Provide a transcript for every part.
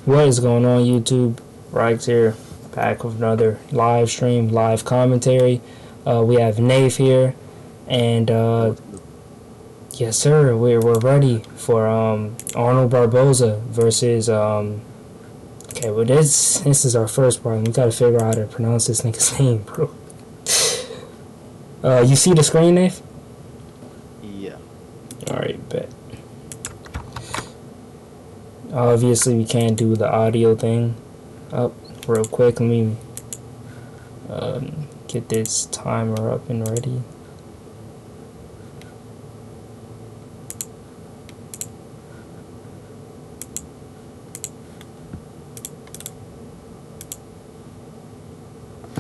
What is going on, YouTube? Rex here, back with another live stream, live commentary. We have Nave here, and yes, sir, we're ready for Arnold Barbosa versus Okay, well this is our first problem. We gotta figure out how to pronounce this nigga's name, bro. You see the screen, Nave? Yeah. All right, bet. Obviously, we can't do the audio thing. Up real quick. Let me get this timer up and ready.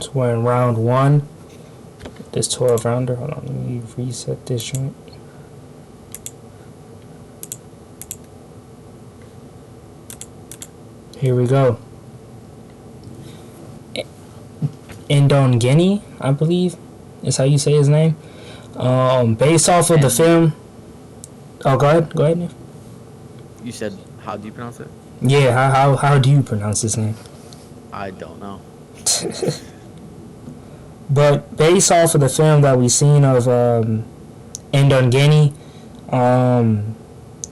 So we're in round one. This 12 rounder. Hold on, let me reset this joint. Here we go. Guinea, I believe, is how you say his name. Based off of the film. Oh, go ahead, Nick. You said, how do you pronounce it? Yeah, how do you pronounce his name? I don't know. But based off of the film that we've seen of Guinea,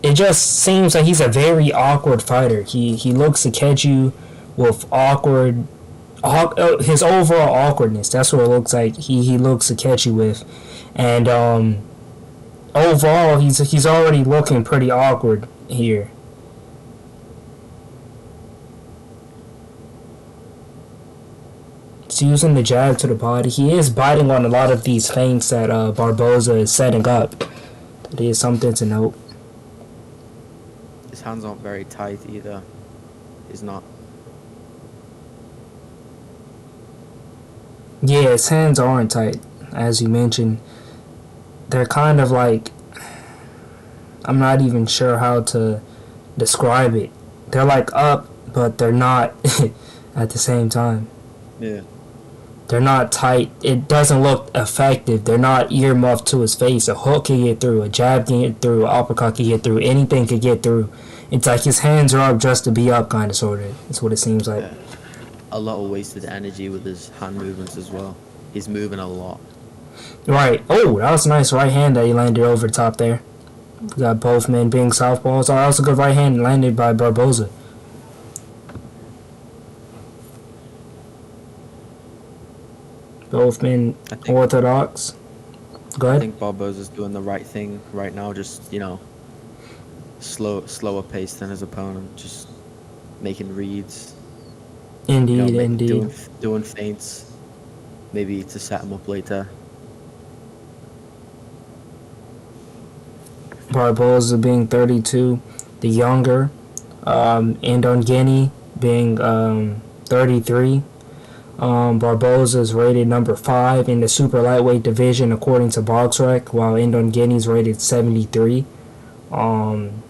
it just seems like he's a very awkward fighter. He looks to catch you with his overall awkwardness. That's what it looks like. He looks to catch you with, and overall he's already looking pretty awkward here. He's using the jab to the body. He is biting on a lot of these feints that Barbosa is setting up. That is something to note. His hands aren't very tight either. He's not. Yeah, his hands aren't tight, as you mentioned. They're kind of like, I'm not even sure how to describe it. They're like up, but they're not at the same time. Yeah. They're not tight. It doesn't look effective. They're not earmuffed to his face. A hook can get through, a jab can get through, an uppercut can get through, anything can get through. It's like his hands are up just to be up, kind of, sort of. That's what it seems like. Yeah. A lot of wasted energy with his hand movements as well. He's moving a lot. Right. Oh, that was a nice right hand that he landed over the top there. We got both men being southpaws. Oh, that was a good right hand landed by Barbosa. Both men orthodox. Go ahead. I think Barbosa's doing the right thing right now. Just, slower pace than his opponent. Just making reads. Indeed, indeed. Doing feints. Maybe to set him up later. Barbosa being 32, the younger. Guinea being 33. Barbosa is rated number 5 in the super lightweight division according to BoxRec, while Guinea is rated 73. And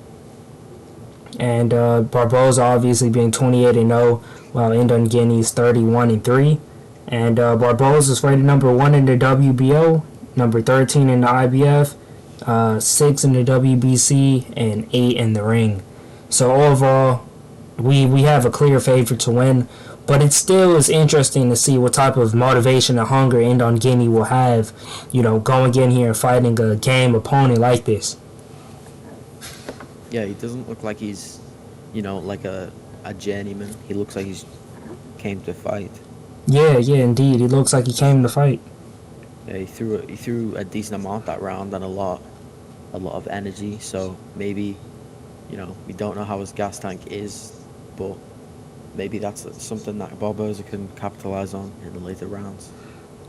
Barbosa obviously being 28-0, while Guinea is 31-3. And Barbosa is rated number 1 in the WBO, number 13 in the IBF, 6 in the WBC, and 8 in the ring. So overall, we have a clear favorite to win. But it still is interesting to see what type of motivation and hunger Guinea will have, going in here and fighting a game opponent like this. Yeah, he doesn't look like he's, like a journeyman. He looks like he's came to fight. Yeah, indeed. He looks like he came to fight. Yeah, he threw a decent amount that round and a lot of energy. So maybe, we don't know how his gas tank is, but maybe that's something that Barbosa can capitalize on in the later rounds.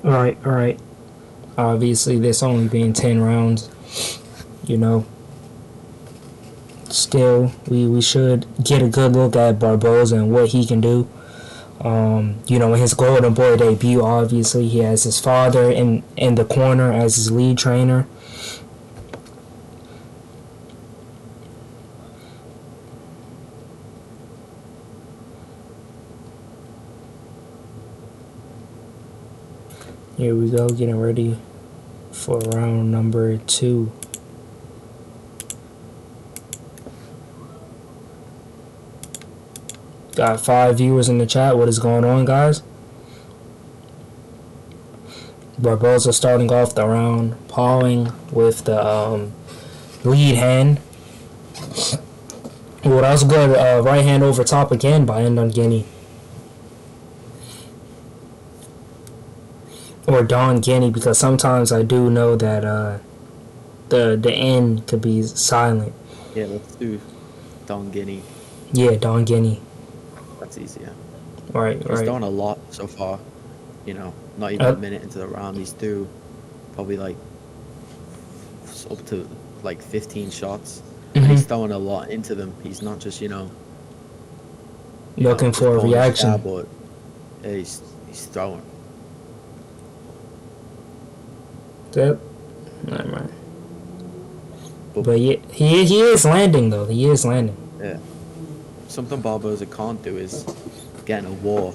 Right. Obviously, this only being 10 rounds, Still, we should get a good look at Barbosa and what he can do. In his Golden Boy debut, obviously, he has his father in the corner as his lead trainer. Here we go, getting ready for round number 2. Got 5 viewers in the chat. What is going on, guys? Barbosa starting off the round, pawing with the lead hand. Well, that was good. Right hand over top again by Ndongeni. Or Don Guinea, because sometimes I do know that the N could be silent. Yeah, let's do Don Guinea. Yeah, Don Guinea. That's easier. Right, He's right. done a lot so far. You know, not even a minute into the round. He's through probably like up to like 15 shots. And he's throwing a lot into them. He's not just, Looking just for a pulling his reaction. jab, but he's throwing. Yep. Never mind. But yeah, he is landing though. He is landing. Yeah. Something Barbosa can't do is get in a war,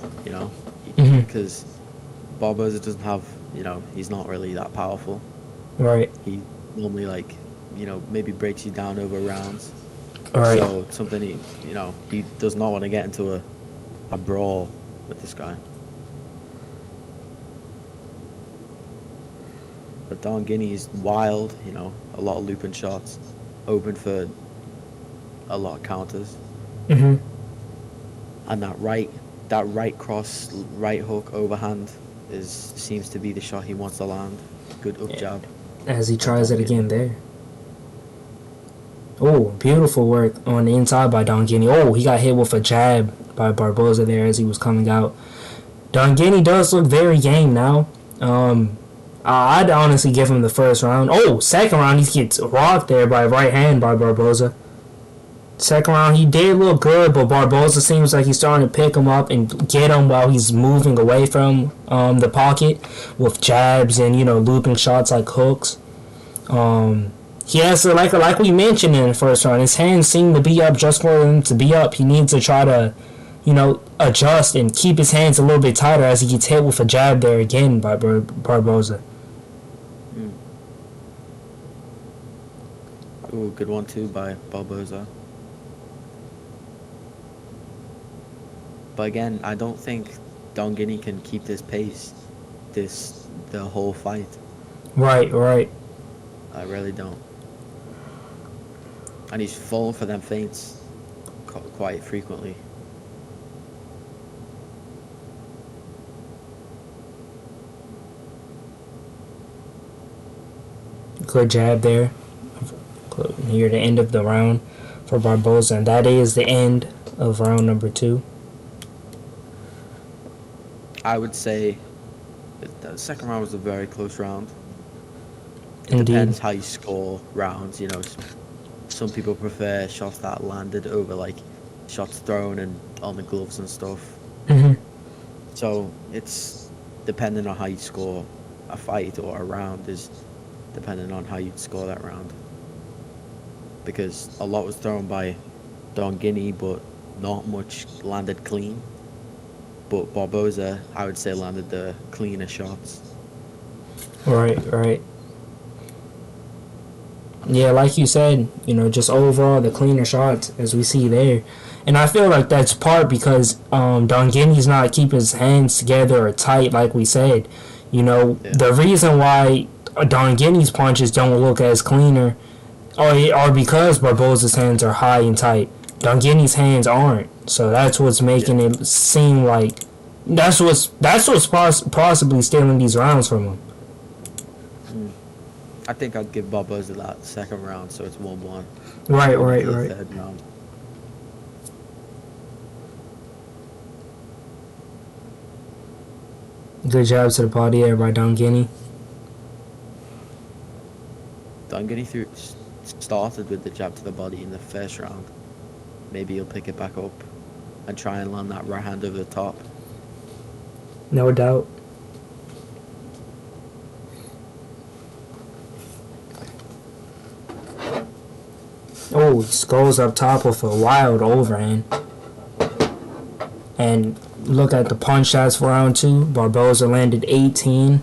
Mhm. because Barbosa doesn't have, he's not really that powerful. Right. He normally maybe breaks you down over rounds. Right. So something he does not want to get into a brawl with this guy. But Don Guinea is wild, a lot of looping shots, open for a lot of counters. Mhm. And that right cross, right hook overhand seems to be the shot he wants to land. Good up jab. As he tries it again there. Oh, beautiful work on the inside by Don Guinea. Oh, he got hit with a jab by Barbosa there as he was coming out. Don Guinea does look very game now. I'd honestly give him the first round. Oh, second round he gets rocked there by right hand by Barbosa. Second round he did look good, but Barbosa seems like he's starting to pick him up and get him while he's moving away from the pocket with jabs and looping shots like hooks. He has to, like we mentioned in the first round, his hands seem to be up just for him to be up. He needs to try to, adjust and keep his hands a little bit tighter as he gets hit with a jab there again by Barbosa. Ooh, good one too by Barbosa. But again, I don't think Don Guinea can keep this pace the whole fight. Right. I really don't. And he's falling for them feints quite frequently. Good jab there. Near the end of the round for Barbosa, and that is the end of round number 2. I would say the second round was a very close round. It Indeed. depends how you score rounds. Some people prefer shots that landed over like shots thrown and on the gloves and stuff. Mhm. So it's depending on how you score a fight or a round is depending on how you score that round. Because a lot was thrown by Don Guinea, but not much landed clean. But Barbosa, I would say, landed the cleaner shots. Right. Yeah, like you said, just overall the cleaner shots as we see there. And I feel like that's part because Don Guinea's not keeping his hands together or tight like we said. The reason why Don Guinea's punches don't look as cleaner are because Barbosa's hands are high and tight. Don Guinea's hands aren't. So that's what's making it seem like that's what's possibly stealing these rounds from him. I think I'd give Barbosa that second round, so it's 1-1. Right. Third round. Good job to the body there by Don Guinea. Don Guinea started with the jab to the body in the first round. Maybe he'll pick it back up and try and land that right hand over the top. No doubt. Oh, Skulls up top with a wild overhand. And look at the punch shots for round 2. Barbosa landed 18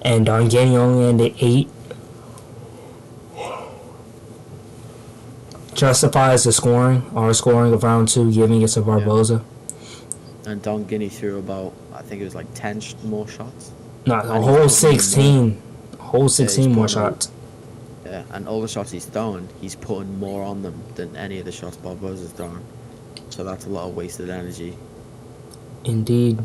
and Don Guinea only landed 8. Justifies the scoring, our scoring of round 2, giving it to Barbosa. And Don Guinea threw about, I think it was like 10 more shots. No, a And he's whole putting in more. 16. A whole Yeah, he's 16 more putting all, shots. yeah, and all the shots he's thrown, he's putting more on them than any of the shots Barbosa's thrown. So that's a lot of wasted energy. Indeed.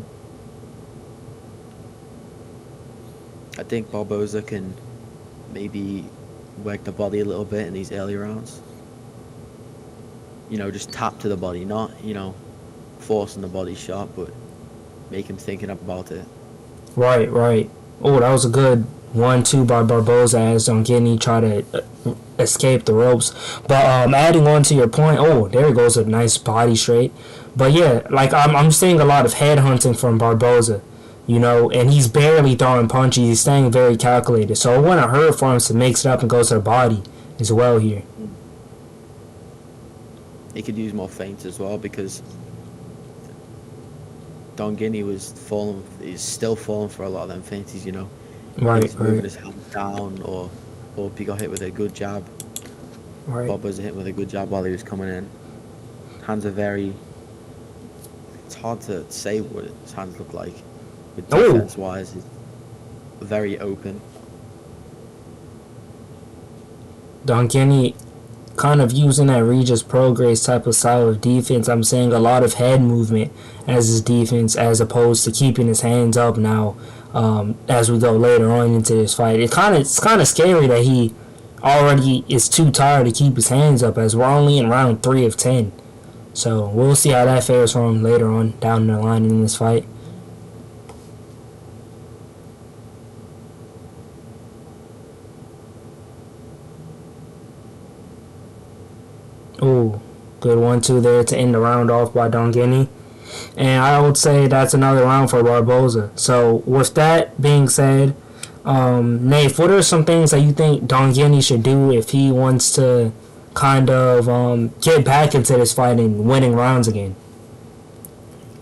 I think Barbosa can maybe work the body a little bit in these early rounds. Just tap to the body, not, forcing the body shot, but make him thinking about it. Right, right. Oh, that was a good 1-2 by Barbosa as Dongini tried to escape the ropes. But adding on to your point, there goes a nice body straight. But yeah, like I'm seeing a lot of head hunting from Barbosa, and he's barely throwing punches. He's staying very calculated. So it wouldn't hurt for him to mix it up and go to the body as well here. He could use more feints as well because Don Guinea he's still falling for a lot of them feints, Right, he's moving right, his hand down or he got hit with a good jab. right. Bob was hit with a good jab while he was coming in. Hands are it's hard to say what his hands look like. But defense wise, he's very open. Dongini kind of using that Regis Prograis type of style of defense. I'm seeing a lot of head movement as his defense as opposed to keeping his hands up now as we go later on into this fight. It's kind of scary that he already is too tired to keep his hands up as we're only in round 3 of 10. So we'll see how that fares for him later on down the line in this fight. Ooh, good 1-2 there to end the round off by Dongini. And I would say that's another round for Barbosa. So with that being said, Nate, what are some things that you think Dongini should do if he wants to kind of get back into this fight and winning rounds again?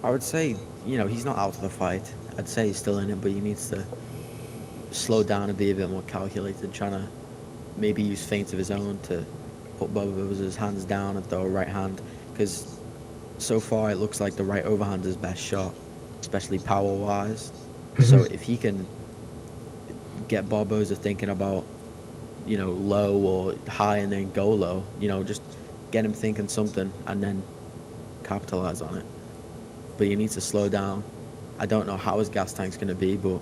I would say, he's not out of the fight. I'd say he's still in it, but he needs to slow down and be a bit more calculated, trying to maybe use feints of his own to put Barbosa's hands down and throw a right hand, because so far it looks like the right overhand is his best shot, especially power-wise. So if he can get Barbosa thinking about, low or high and then go low, just get him thinking something and then capitalize on it. But he needs to slow down. I don't know how his gas tank's going to be, but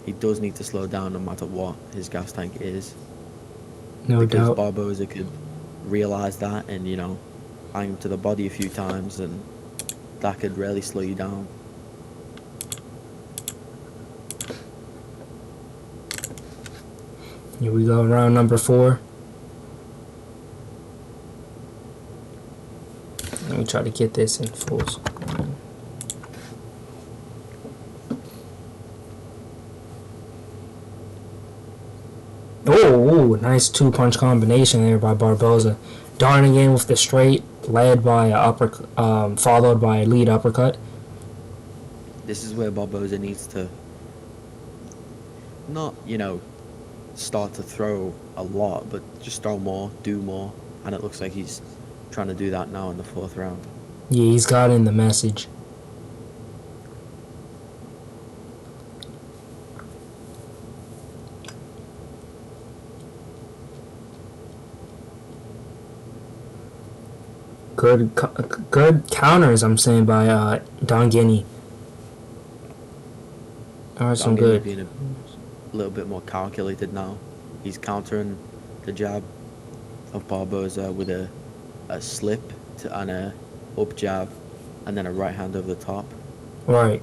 he does need to slow down no matter what his gas tank is. No because doubt. Barbosa could realize that and, hang him to the body a few times, and that could really slow you down. Here we go, round number 4. Let me try to get this in full screen. Oh, nice 2-punch combination there by Barbosa. Darting in with the straight, led by followed by a lead uppercut. This is where Barbosa needs to not, start to throw a lot, but just throw more, do more. And it looks like he's trying to do that now in the 4th round. Yeah, he's got in the message. Good counters, I'm saying, by Dongini. Are some good. Being a little bit more calculated now. He's countering the jab of Barbosa with a slip and a up jab, and then a right hand over the top. Right.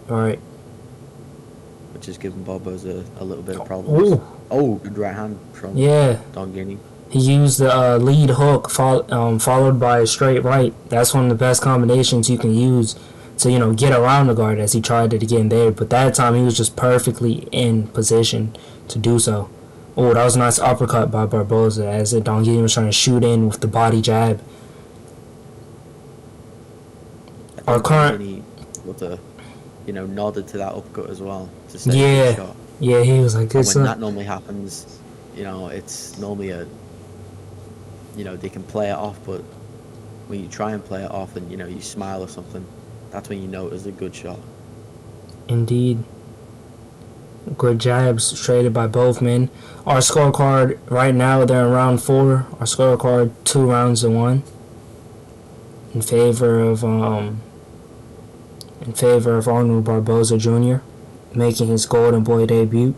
Which is giving Barbosa a little bit of problems. Ooh. Oh, good right hand from Dongini. He used the lead hook followed by a straight right. That's one of the best combinations you can use to, get around the guard as he tried it again there. But that time he was just perfectly in position to do so. Oh, that was a nice uppercut by Barbosa as Dongini was trying to shoot in with the body jab. Our current... nodded to that uppercut as well to say good shot. Yeah, he was like, and when that normally happens, it's normally they can play it off, but when you try and play it off and, you smile or something, that's when you know it was a good shot. Indeed. Good jabs traded by both men. Our scorecard right now, they're in round 4. Our scorecard 2-1 in favor of Arnold Barbosa Jr. making his Golden Boy debut.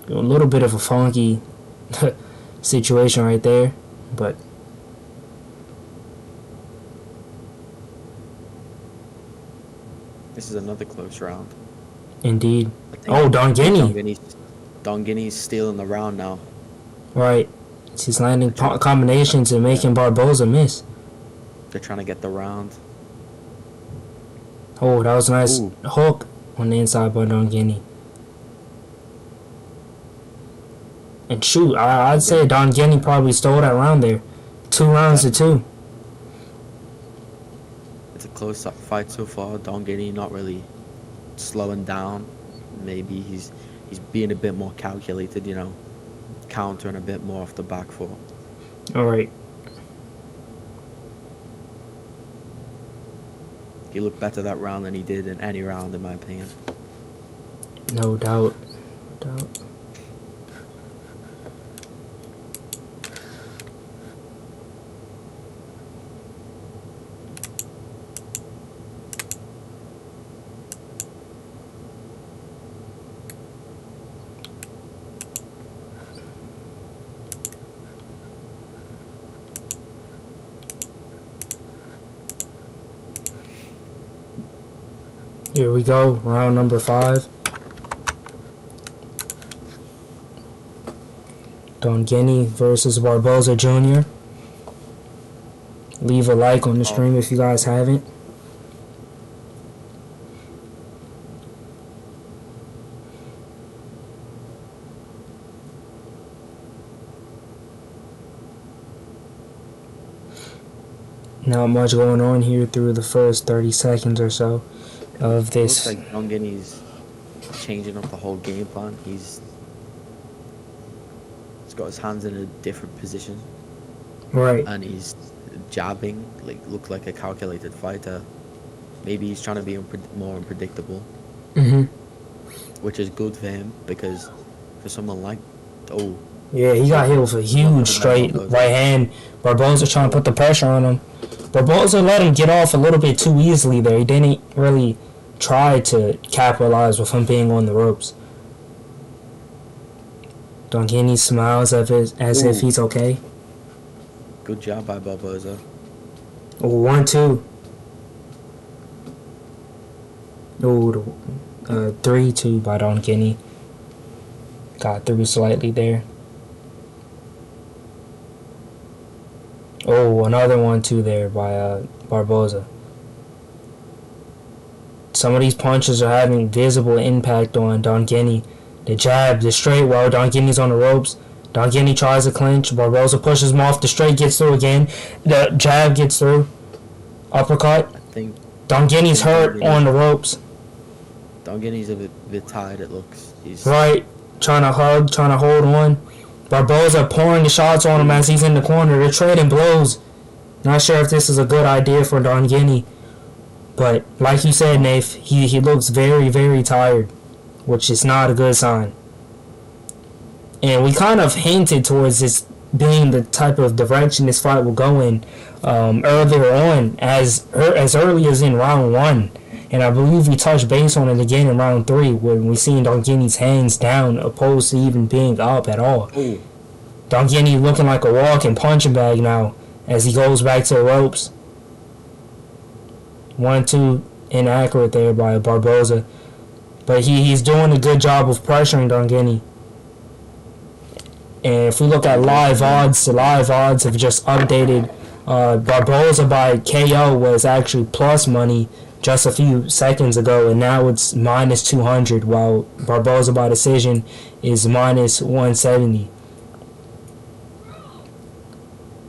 A little bit of a funky situation right there, but this is another close round. indeed. I think Oh, Don Guinea. Don Guinea's stealing the round now. Right. He's landing combinations and making Barbosa miss. They're trying to get the round. Oh, that was a nice Ooh. hook on the inside by Don Guinea. And shoot, I'd say Don Guinea probably stole that round there. 2-2. It's a close fight so far. Don Guinea not really slowing down. Maybe he's being a bit more calculated, you know, countering a bit more off the back foot. All right. He looked better that round than he did in any round, in my opinion. No doubt. No doubt. Here we go, round number 5. Don Guinea versus Barbosa Jr. Leave a like on the stream if you guys haven't. Not much going on here through the first 30 seconds or so of this. Looks like Don Guinea's changing up the whole game plan. He's got his hands in a different position. Right. And he's jabbing, look like a calculated fighter. Maybe he's trying to be more unpredictable. Mm-hmm. Which is good for him, because for someone like... Oh. Yeah, he got hit with a huge straight right hand. Barbosa trying to put the pressure on him. Barbosa let him get off a little bit too easily there. He didn't really try to capitalize with him being on the ropes. Don Guinea smiles as if he's okay. Good job by Barbosa. Oh, 1-2. Oh, 3-2 by Don Guinea. Got through slightly there. Oh, another 1-2 there by Barbosa. Some of these punches are having visible impact on Don Guinea. The jab, the straight, while Don Guinea's on the ropes. Don Guinea tries to clinch. Barbosa pushes him off. The straight gets through again. The jab gets through. Uppercut. I think Don Guinea's hurt on the ropes. Don Guinea's a bit tired, it looks. He's right. Trying to hug, trying to hold on. Barbosa pouring the shots on him as he's in the corner. They're trading blows. Not sure if this is a good idea for Don Guinea. But like you said, Nath, he looks very, very tired, which is not a good sign. And we kind of hinted towards this being the type of direction this fight will go in earlier on, as early as in round 1. And I believe we touched base on it again in round 3 when we seen Don Guinea's hands down opposed to even being up at all. Ooh. Don Guinea looking like a walking punching bag now as he goes back to the ropes. 1-2 inaccurate there by Barbosa. But he's doing a good job of pressuring Don Guinea. And if we look at live odds, the live odds have just updated. Barbosa by KO was actually plus money just a few seconds ago, and now it's minus 200, while Barbosa by decision is minus 170.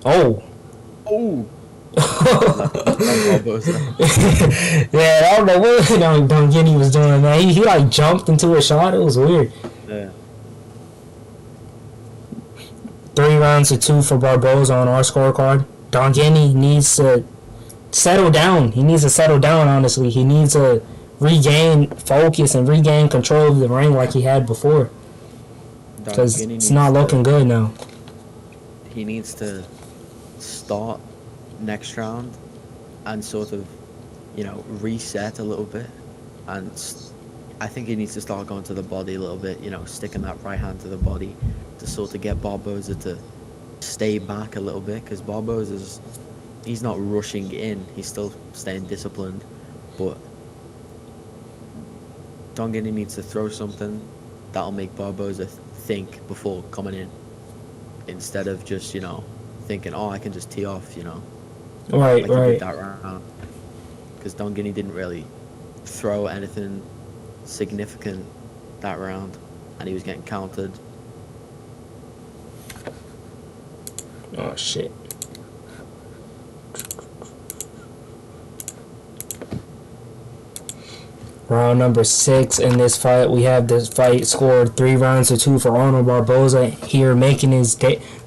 Oh. Oh. Yeah, I don't know what Don Guinea was doing, man. He like jumped into a shot. It was weird. Yeah. 3 rounds to 2 for Barbosa on our scorecard. Dongeni needs to settle down. He needs to settle down, honestly. He needs to regain focus and regain control of the ring like he had before. Because it's not looking good now. He needs to start next round and sort of, reset a little bit. And I think he needs to start going to the body a little bit, sticking that right hand to the body to sort of get Barbosa to stay back a little bit. Because Barbosa's, he's not rushing in. He's still staying disciplined. But Dongeni needs to throw something that'll make Barbosa think before coming in, instead of just thinking, oh, I can just tee off, Right, like right. he did that round. Because Dongeni didn't really throw anything significant that round, and he was getting countered. Oh shit. Round number 6 in this fight. We have this fight scored 3 rounds to 2 for Arnold Barbosa here, making his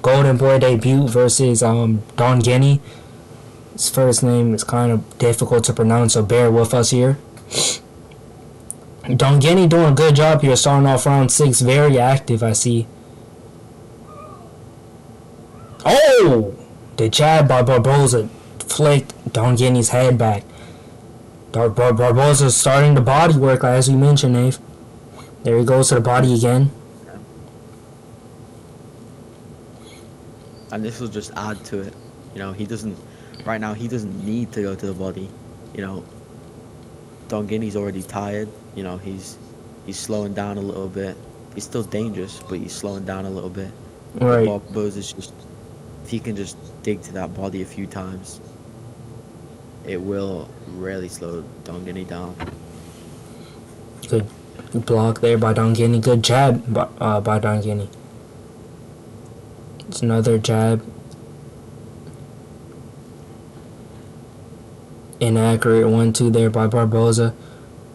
Golden Boy debut versus Dongeni. His first name is kind of difficult to pronounce, so bear with us here. Dongeni doing a good job here, starting off round 6, very active, I see. Oh! The jab by Barbosa flicked Dongeni's head back. Barbosa starting the body work, as we mentioned, Nave. There he goes to the body again. And this will just add to it. He doesn't need to go to the body. Dongeni's already tired. He's slowing down a little bit. He's still dangerous, but he's slowing down a little bit. Right. Barbosa's just, if he can just dig to that body a few times, it will really slow Dongeni down. Good block there by Dongeni. Good jab by Dongeni. It's another jab. Inaccurate 1-2 there by Barbosa.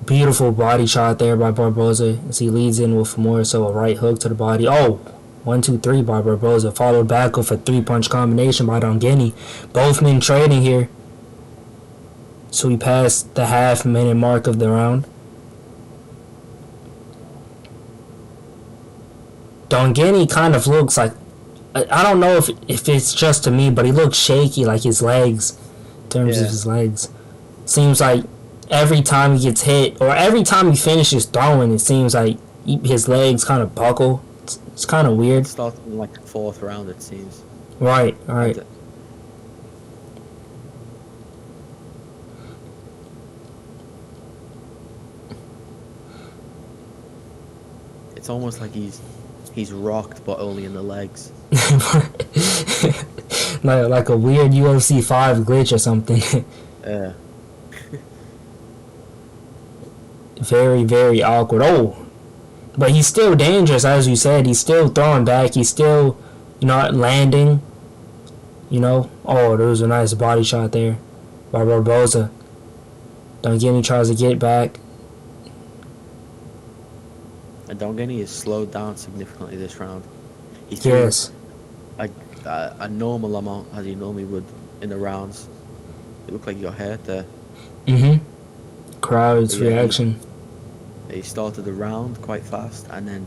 Beautiful body shot there by Barbosa as he leads in with more, so a right hook to the body. Oh! 1-2-3 by Barbosa, followed back with a 3-punch combination by Dongeni. Both men trading here. So we passed the half-minute mark of the round. Dongeni kind of looks like, I don't know if it's just to me, but he looks shaky, like his legs, in terms of his legs. Seems like every time he gets hit, or every time he finishes throwing, it seems like his legs kind of buckle. It's kind of weird. It starts in like the 4th round, it seems. Right. It's almost like he's rocked, but only in the legs. like a weird UFC 5 glitch or something. Yeah. Very, very awkward. Oh! But he's still dangerous, as you said. He's still throwing back. He's still, landing. Oh, there was a nice body shot there by Barbosa. Dongeni tries to get back. And Dongeni is slowed down significantly this round. He threw a normal amount, as he normally would in the rounds. It looked like he got hurt there. Crowd's reaction. He started the round quite fast and then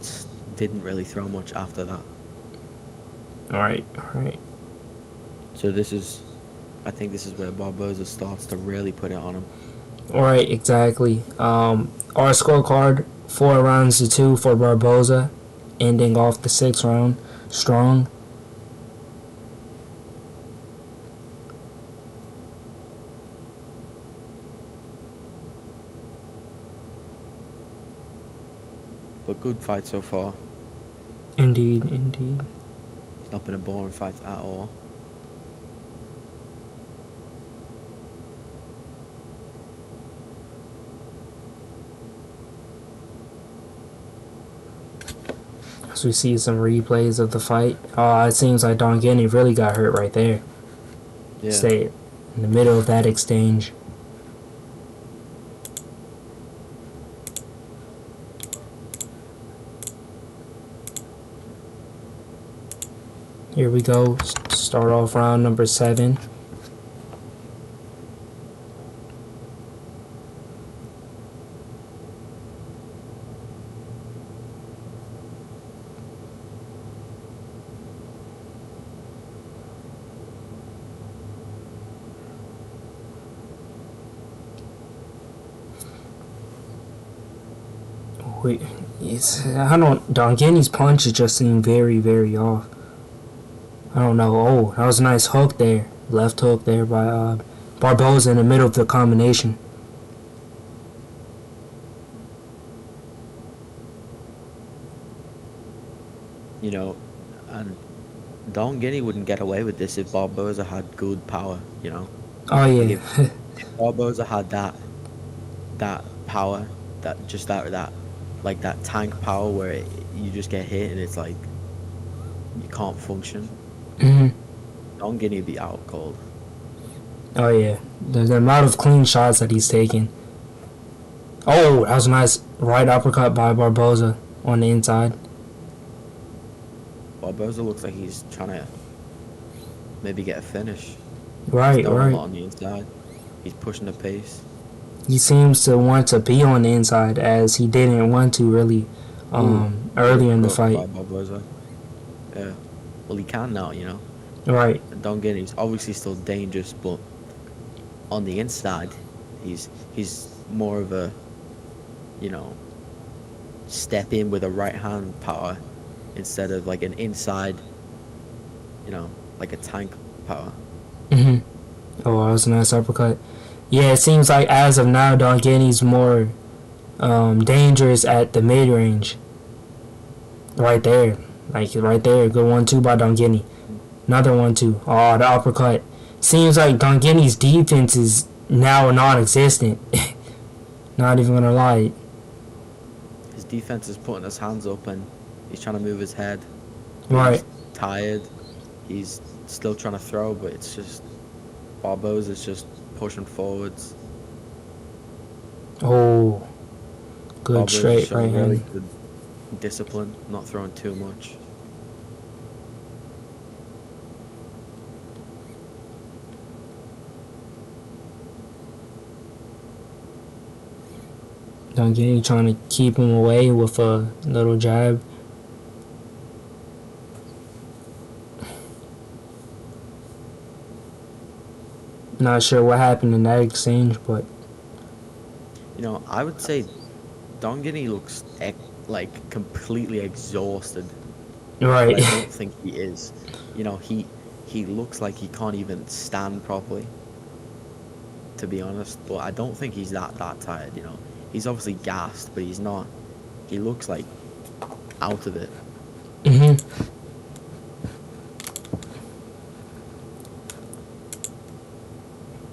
didn't really throw much after that. Alright. So I think this is where Barbosa starts to really put it on him. Alright, exactly. Our scorecard, 4 rounds to 2 for Barbosa, ending off the 6th round strong. But good fight so far. Indeed. It's not been a boring fight at all. As we see some replays of the fight. It seems like Dongeni really got hurt right there. Yeah. Stay in the middle of that exchange. Here we go. Start off round number 7. Wait, I don't. Dongeni's punches just seem very, very off. I don't know. Oh, that was a nice hook there. Left hook there by Barbosa in the middle of the combination. You know, and Dongeni wouldn't get away with this if Barbosa had good power. You know, Oh like yeah, if Barbosa had that power, that like that tank power where you just get hit and it's like you can't function. hmm Dongeni would be out cold. oh yeah. The amount of clean shots that he's taking. Oh, that was a nice right uppercut by Barbosa on the inside. Barbosa looks like he's trying to maybe get a finish. Right, He's throwing a lot right. on the inside. He's pushing the pace. He seems to want to be on the inside as he didn't want to really earlier in the By fight. Barbosa. Yeah. Well, he can now, you know. Right. And Dongeni's obviously still dangerous, but on the inside, he's more of a, you know, step in with a right hand power instead of like an inside, you know, like a tank power. hmm Oh, that was a nice uppercut. Yeah, it seems like as of now, Dongeni's more dangerous at the mid range. Right there. Like, right there. Good 1-2 by Dongeni. Another 1-2. Oh, the uppercut. Seems like Dongeni's defense is now non existent. Not even gonna lie. His defense is putting his hands up and he's trying to move his head. Right. He's tired. He's still trying to throw, but it's just Barbosa's just pushing forwards. Oh. Good Barbosa's straight showing right really hand. good discipline, not throwing too much. Dongeni trying to keep him away with a little jab. Not sure what happened in that exchange, but You know, I would say Dongeni looks like completely exhausted. right. But I don't think he is. You know, he looks like he can't even stand properly, to be honest. But I don't think he's that tired. You know, he's obviously gassed, but he's not. He looks like out of it. hmm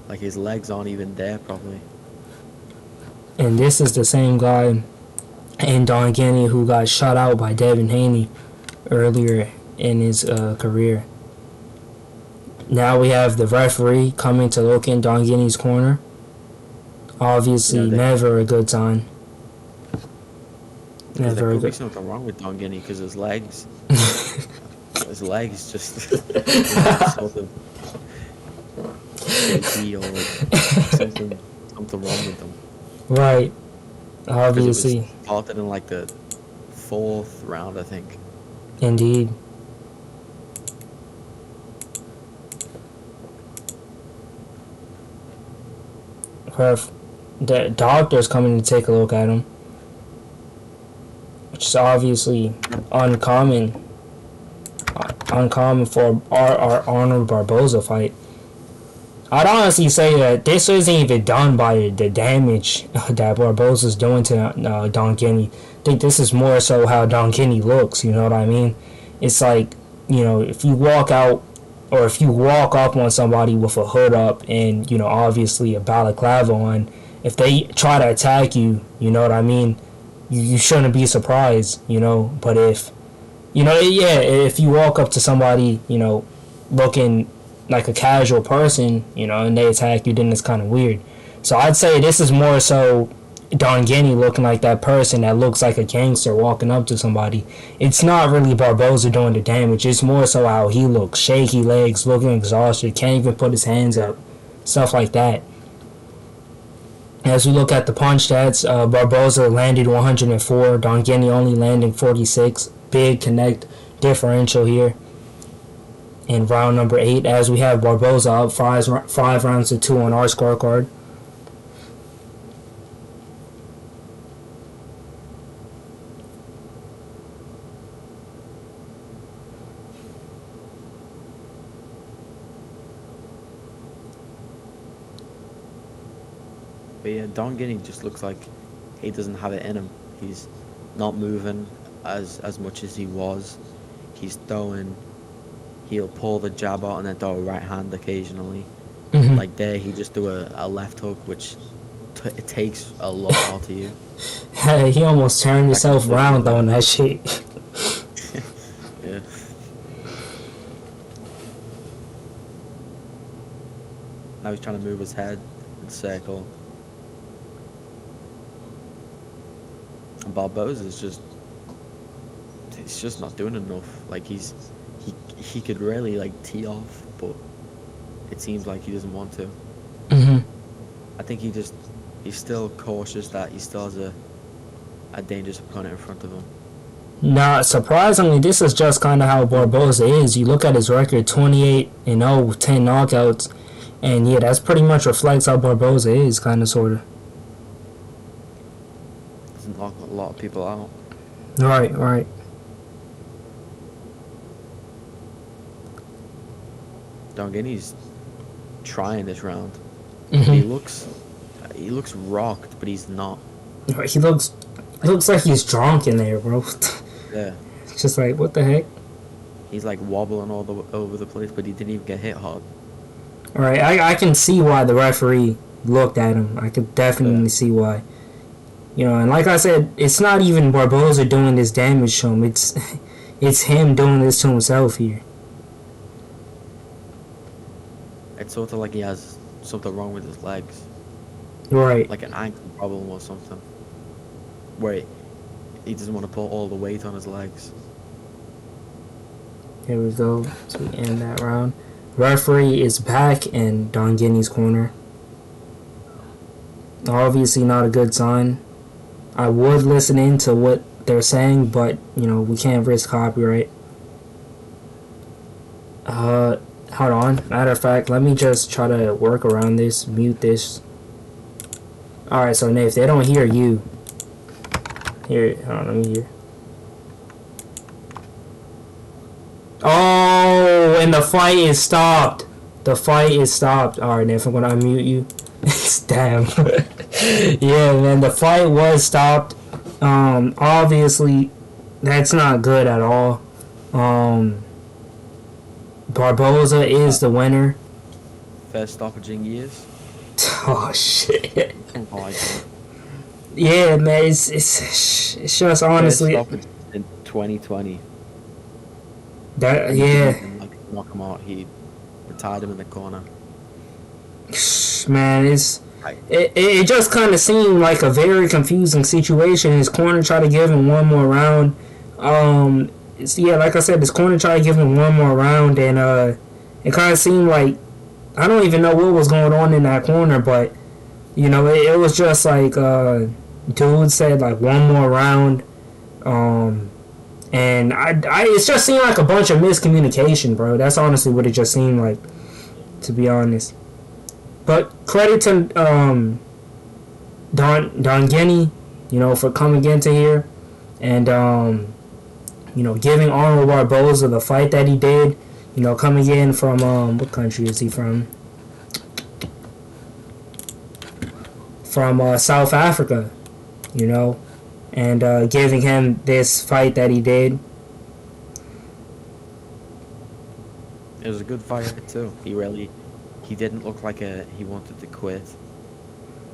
Like his legs aren't even there properly. And this is the same guy in Dongeni who got shut out by Devin Haney earlier in his career. Now we have the referee coming to look in Dongeni's corner. Obviously, Yeah, never a good sign. There Never a could be good. something wrong with Dongeni because his legs just sort of shaky or something wrong with them. Right. 'Cause it was Obviously. started in like the 4th round, I think. Indeed. Ref, the doctor's coming to take a look at him, which is obviously uncommon. Uncommon for our Arnold Barbosa fight. I'd honestly say that this isn't even done by the damage that Barbosa's doing to Dongeni. I think this is more so how Dongeni looks, you know what I mean? It's like, you know, if you walk out or if you walk up on somebody with a hood up and, you know, obviously a balaclava on, if they try to attack you, you know what I mean? You shouldn't be surprised, you know, but if, you know, yeah, if you walk up to somebody, you know, looking like a casual person, you know, and they attack you, then it's kind of weird. So I'd say this is more so Don Guinea looking like that person that looks like a gangster walking up to somebody. It's not really Barbosa doing the damage. It's more so how he looks. Shaky legs, looking exhausted, can't even put his hands up. Stuff like that. As we look at the punch stats, Barbosa landed 104. Don Guinea only landing 46. Big connect differential here in round number 8. As we have Barbosa up 5 rounds to 2 on our scorecard. But yeah, Don Guinea just looks like he doesn't have it in him. He's not moving as much as he was. He's throwing. He'll pull the jab out and then throw a right hand occasionally. Mm-hmm. Like there, he just do a left hook, which it takes a lot out of you. He almost turned himself around on that shit. Yeah. Now he's trying to move his head in circle. And Barbosa's he's just not doing enough. Like he could really like tee off, but it seems like he doesn't want to. Mm-hmm. I think he's still cautious that he still has a dangerous opponent in front of him. Nah, surprisingly, this is just kind of how Barbosa is. You look at his record, 28-0 with 10 knockouts, and yeah, that's pretty much reflects how Barbosa is, kind of, sort of. Doesn't knock a lot of people out. Right. Don Guinea's trying this round. Mm-hmm. He looks rocked, but he's not. He looks like he's drunk in there, bro. Yeah. It's just like, what the heck? He's like wobbling over the place, but he didn't even get hit hard. Right, I can see why the referee looked at him. I could definitely see why. You know, and like I said, it's not even Barbosa doing this damage to him. It's him doing this to himself here. It's sort of like he has something wrong with his legs. Right. Like an ankle problem or something. Where he doesn't want to put all the weight on his legs. Here we go. So we end that round. Referee is back in Don Guinea's corner. Obviously not a good sign. I would listen in to what they're saying, but, you know, we can't risk copyright. Hold on. Matter of fact, let me just try to work around this, mute this. Alright, so if they don't hear you. Here, hold on, let me hear. Oh, and the fight is stopped. The fight is stopped. Alright, Nif, I'm gonna unmute you. Damn. Yeah, man, the fight was stopped. Obviously, that's not good at all. Barbosa is the winner. First stoppage in years. Oh shit. Oh my God. Yeah, man, it's just honestly First stoppage in 2020. that He yeah. didn't even, knock him out. He retired him in the corner. Man, it just kind of seemed like a very confusing situation. His corner tried to give him one more round. Like I said, his corner tried to give him one more round, and it kind of seemed like I don't even know what was going on in that corner, but you know, it was just like dude said like one more round, and it just seemed like a bunch of miscommunication, bro. That's honestly what it just seemed like, to be honest. But credit to Don Guinea, you know, for coming into here and you know, giving Arnold Barbosa the fight that he did. You know, coming in from what country is he from? From South Africa, you know, and giving him this fight that he did. It was a good fight too. He didn't look like he wanted to quit.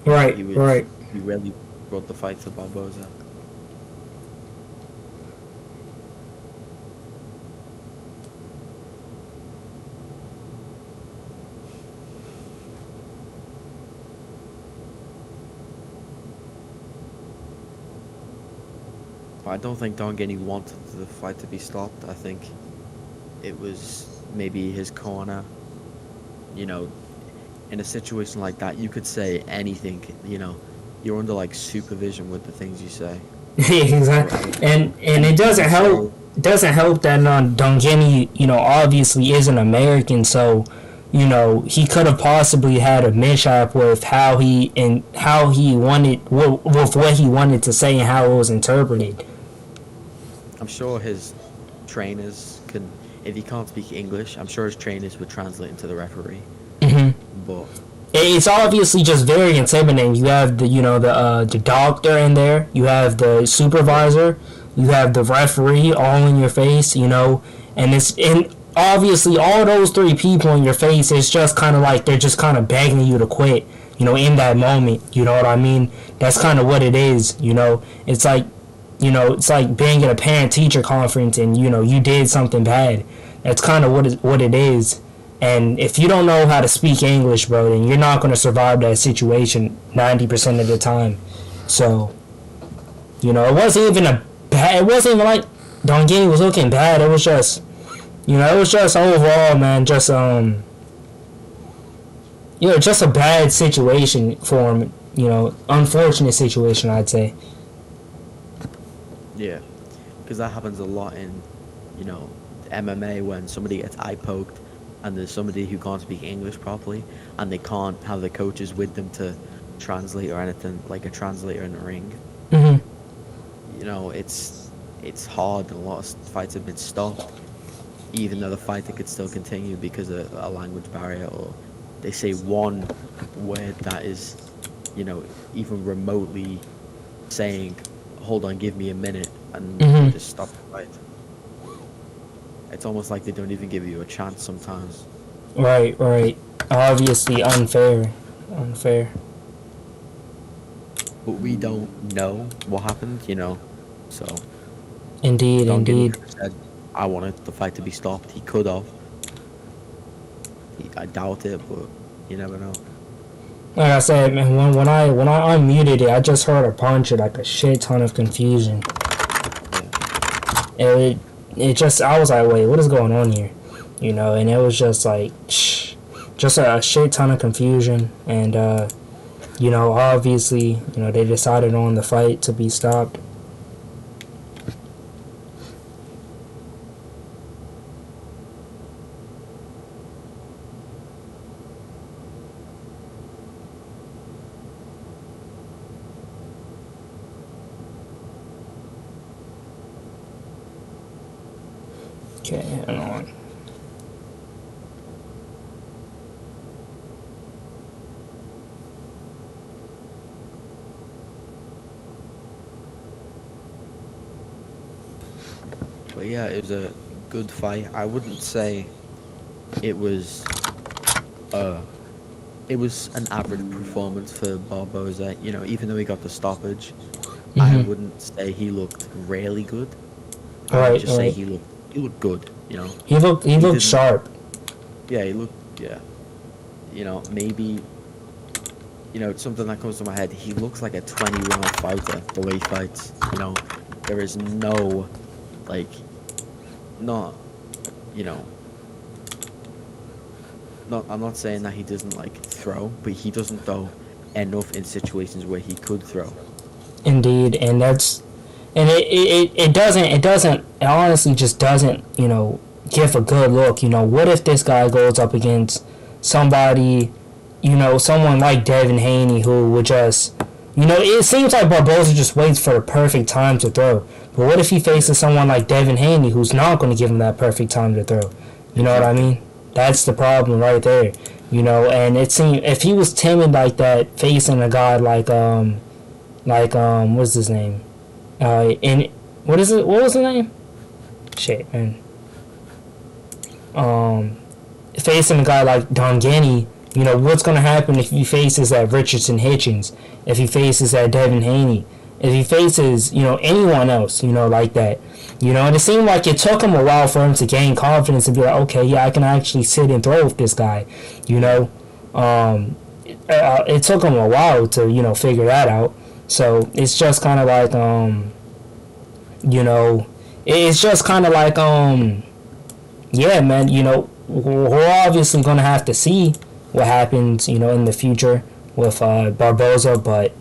Right. He really brought the fight to Barbosa. But I don't think Don Guinea wanted the fight to be stopped. I think it was maybe his corner. You know, in a situation like that, you could say anything. You know, you're under like supervision with the things you say. Exactly, and it doesn't help. Doesn't help that Don Guinea, obviously is an American, so he could have possibly had a mishap with how he wanted with what he wanted to say and how it was interpreted. I'm sure his trainers can, if he can't speak English, I'm sure his trainers would translate into the referee. But it's obviously just very intimidating. You have the doctor in there, you have the supervisor, you have the referee all in your face, and obviously all those three people in your face. It's just kind of like they're just kind of begging you to quit, in that moment. You know what I mean? That's kind of what it is. It's like, it's like being at a parent-teacher conference and you did something bad. That's kind of what it is. And if you don't know how to speak English, bro, then you're not going to survive that situation 90% of the time. So, it wasn't even like Don Guinea was looking bad. It was just, it was just overall, man, just just a bad situation for him. Unfortunate situation, I'd say. yeah, because that happens a lot in, MMA when somebody gets eye poked and there's somebody who can't speak English properly and they can't have the coaches with them to translate or anything, like a translator in the ring. It's hard, and a lot of fights have been stopped, even though the fight could still continue because of a language barrier, or they say one word that is, even remotely saying, hold on, give me a minute, and just stop the fight. It's almost like they don't even give you a chance sometimes. Right. Obviously unfair. But we don't know what happened, so... Indeed. Said, I wanted the fight to be stopped. He could have. I doubt it, but you never know. Like I said, man, when I unmuted it, I just heard a punch of like a shit ton of confusion. Yeah. It just, I was like, wait, what is going on here? And it was just like, just a shit ton of confusion. And, obviously, they decided on the fight to be stopped. Okay, hang on. But yeah, it was a good fight. I wouldn't say it was an average performance for Barbosa. Even though he got the stoppage, I wouldn't say he looked really good. I would just say he looked good. He looked sharp. Yeah, he looked. Yeah, maybe. Something that comes to my head. He looks like a 20-round fighter the way he fights. There is no, like, not. Not. I'm not saying that he doesn't like throw, but he doesn't throw enough in situations where he could throw. Indeed, and that's. And it honestly just doesn't, give a good look. What if this guy goes up against somebody, someone like Devin Haney who would just, it seems like Barbosa just waits for the perfect time to throw. But what if he faces someone like Devin Haney who's not going to give him that perfect time to throw? You know what I mean? That's the problem right there. And it seemed, if he was timid like that, facing a guy like what's his name? What was the name? Shit, man. Facing a guy like Don Guinea, what's gonna happen if he faces that Richardson Hitchens, if he faces that Devin Haney, if he faces, anyone else, like that. And it seemed like it took him a while for him to gain confidence and be like, okay, yeah, I can actually sit and throw with this guy, it took him a while to, figure that out. So it's just kind of like, you know, it's just kind of like, yeah, man, you know, we're obviously going to have to see what happens, you know, in the future with Barbosa, but,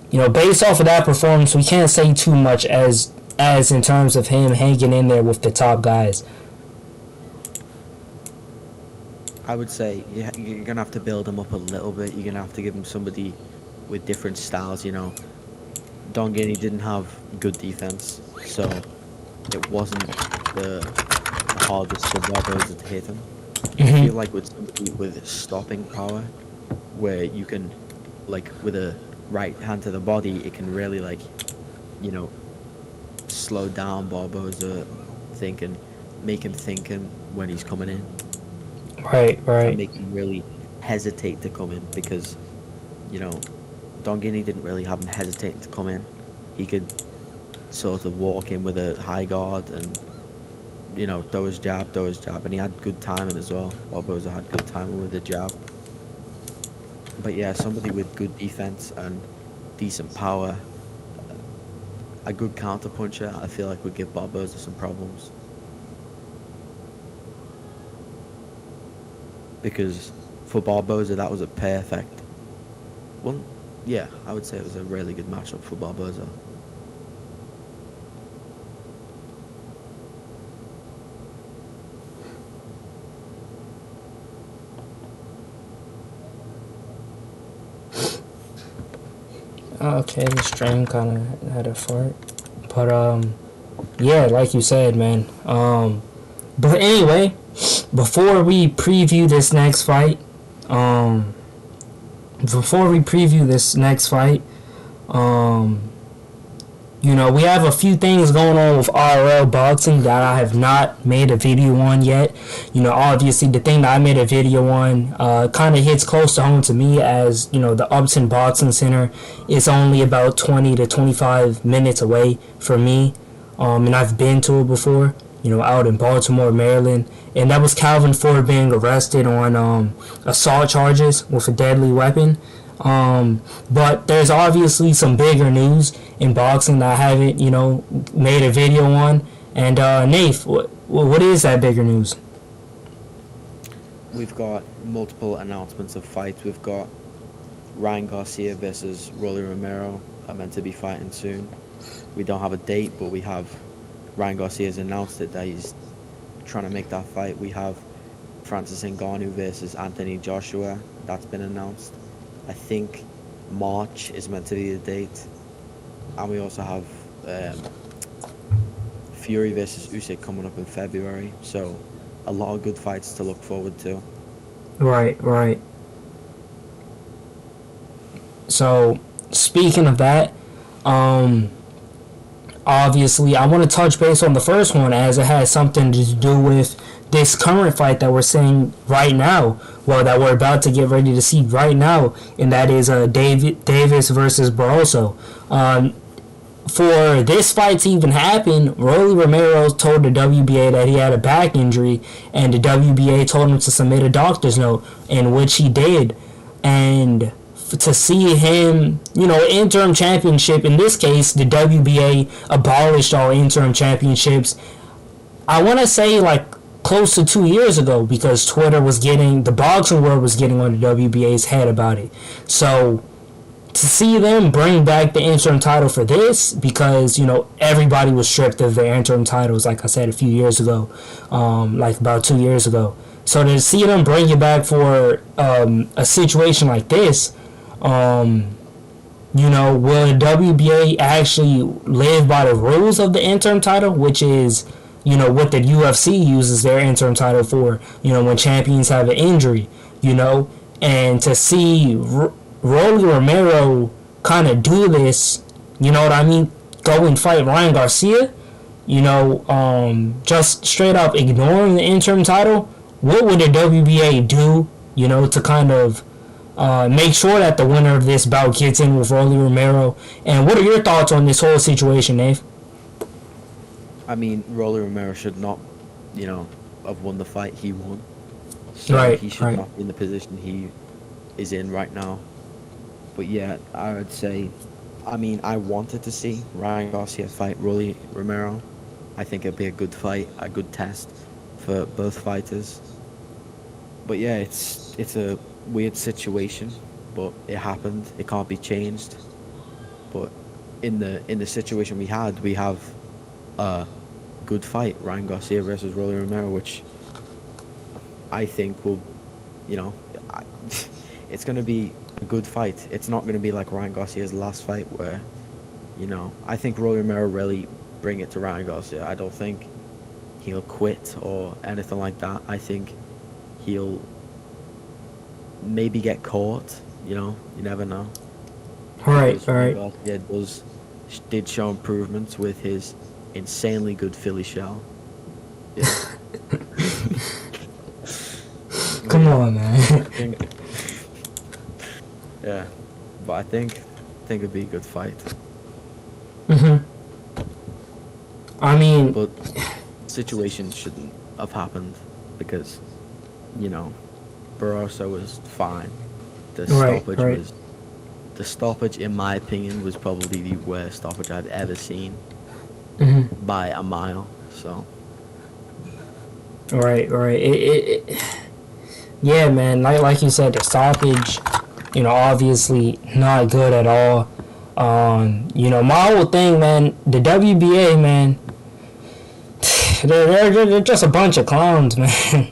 you know, based off of that performance, we can't say too much as in terms of him hanging in there with the top guys. I would say you're going to have to build him up a little bit. You're going to have to give him somebody with different styles, you know. Don Guinea didn't have good defense, so it wasn't the hardest for Barbosa to hit him. I feel like with somebody with stopping power, where you can, like, with a right hand to the body, it can really, like, you know, slow down Barbosa thinking, make him thinking when he's coming in. Right. And make him really hesitate to come in, because, you know, Don Guinea didn't really have him hesitating to come in. He could sort of walk in with a high guard and, you know, throw his jab, and he had good timing as well. Barbosa had good timing with the jab. But yeah, somebody with good defense and decent power, a good counter puncher, I feel like would give Barbosa some problems. Because for Barbosa, that was a perfect one. Yeah, I would say it was a really good matchup for Barbosa. Okay, the stream kind of had a fart, but yeah, like you said, man. But anyway, before we preview this next fight, you know, we have a few things going on with RL boxing that I have not made a video on yet. You know, obviously the thing that I made a video on kind of hits close to home to me, as, you know, the Upton Boxing Center is only about 20 to 25 minutes away from me. And I've been to it before, you know, out in Baltimore, Maryland. And that was Calvin Ford being arrested on assault charges with a deadly weapon. But there's obviously some bigger news in boxing that I haven't, you know, made a video on. And Nath, what is that bigger news? We've got multiple announcements of fights. We've got Ryan Garcia versus Rolly Romero are meant to be fighting soon. We don't have a date, but we have Ryan Garcia's announced it that he's trying to make that fight. We have Francis Ngannou versus Anthony Joshua. That's been announced. I think March is meant to be the date. And we also have Fury versus Usyk coming up in February. So a lot of good fights to look forward to. Right. So, speaking of that, obviously I want to touch base on the first one, as it has something to do with this current fight that we're seeing right now, well, that we're about to get ready to see right now, and that is Davis versus Barbosa. For this fight to even happen, Rolly Romero told the WBA that he had a back injury, and the WBA told him to submit a doctor's note, in which he did. And to see him, you know, interim championship, in this case, the WBA abolished all interim championships, I want to say, like, close to 2 years ago, because the boxing world was getting on the WBA's head about it. So to see them bring back the interim title for this, because, you know, everybody was stripped of their interim titles, like I said, a few years ago, like about 2 years ago. So to see them bring it back for a situation like this, you know, will the WBA actually live by the rules of the interim title, which is, you know, what the UFC uses their interim title for, you know, when champions have an injury, you know? And to see Rolly Romero kind of do this, you know what I mean, go and fight Ryan Garcia, you know, just straight up ignoring the interim title, what would the WBA do, you know, to kind of make sure that the winner of this bout gets in with Rolly Romero? And what are your thoughts on this whole situation, Dave? I mean, Rolly Romero should not, you know, have won the fight he won. So right, he should not be in the position he is in right now. But yeah, I would say I mean, I wanted to see Ryan Garcia fight Rolly Romero. I think it'd be a good fight, a good test for both fighters. But yeah, it's a weird situation, but it happened. It can't be changed. But in the situation we have a good fight, Ryan Garcia versus Rolly Romero, which I think will, you know, I, it's gonna be a good fight. It's not gonna be like Ryan Garcia's last fight where, I think Rolly Romero really bring it to Ryan Garcia. I don't think he'll quit or anything like that. I think he'll maybe get caught. You never know. Right, Because right. Ryan Garcia did show improvements with his insanely good Philly shell. Yeah. Come on, man. Yeah, but I think it'd be a good fight. Mhm. I mean, But situation shouldn't have happened because, Barbosa was fine. The Right, stoppage right. was the stoppage, in my opinion, was probably the worst stoppage I've ever seen mhm. by a mile. So Right, right. Yeah, man. Like you said, the stoppage, obviously not good at all. My whole thing, man. The WBA, man. They're just a bunch of clowns, man.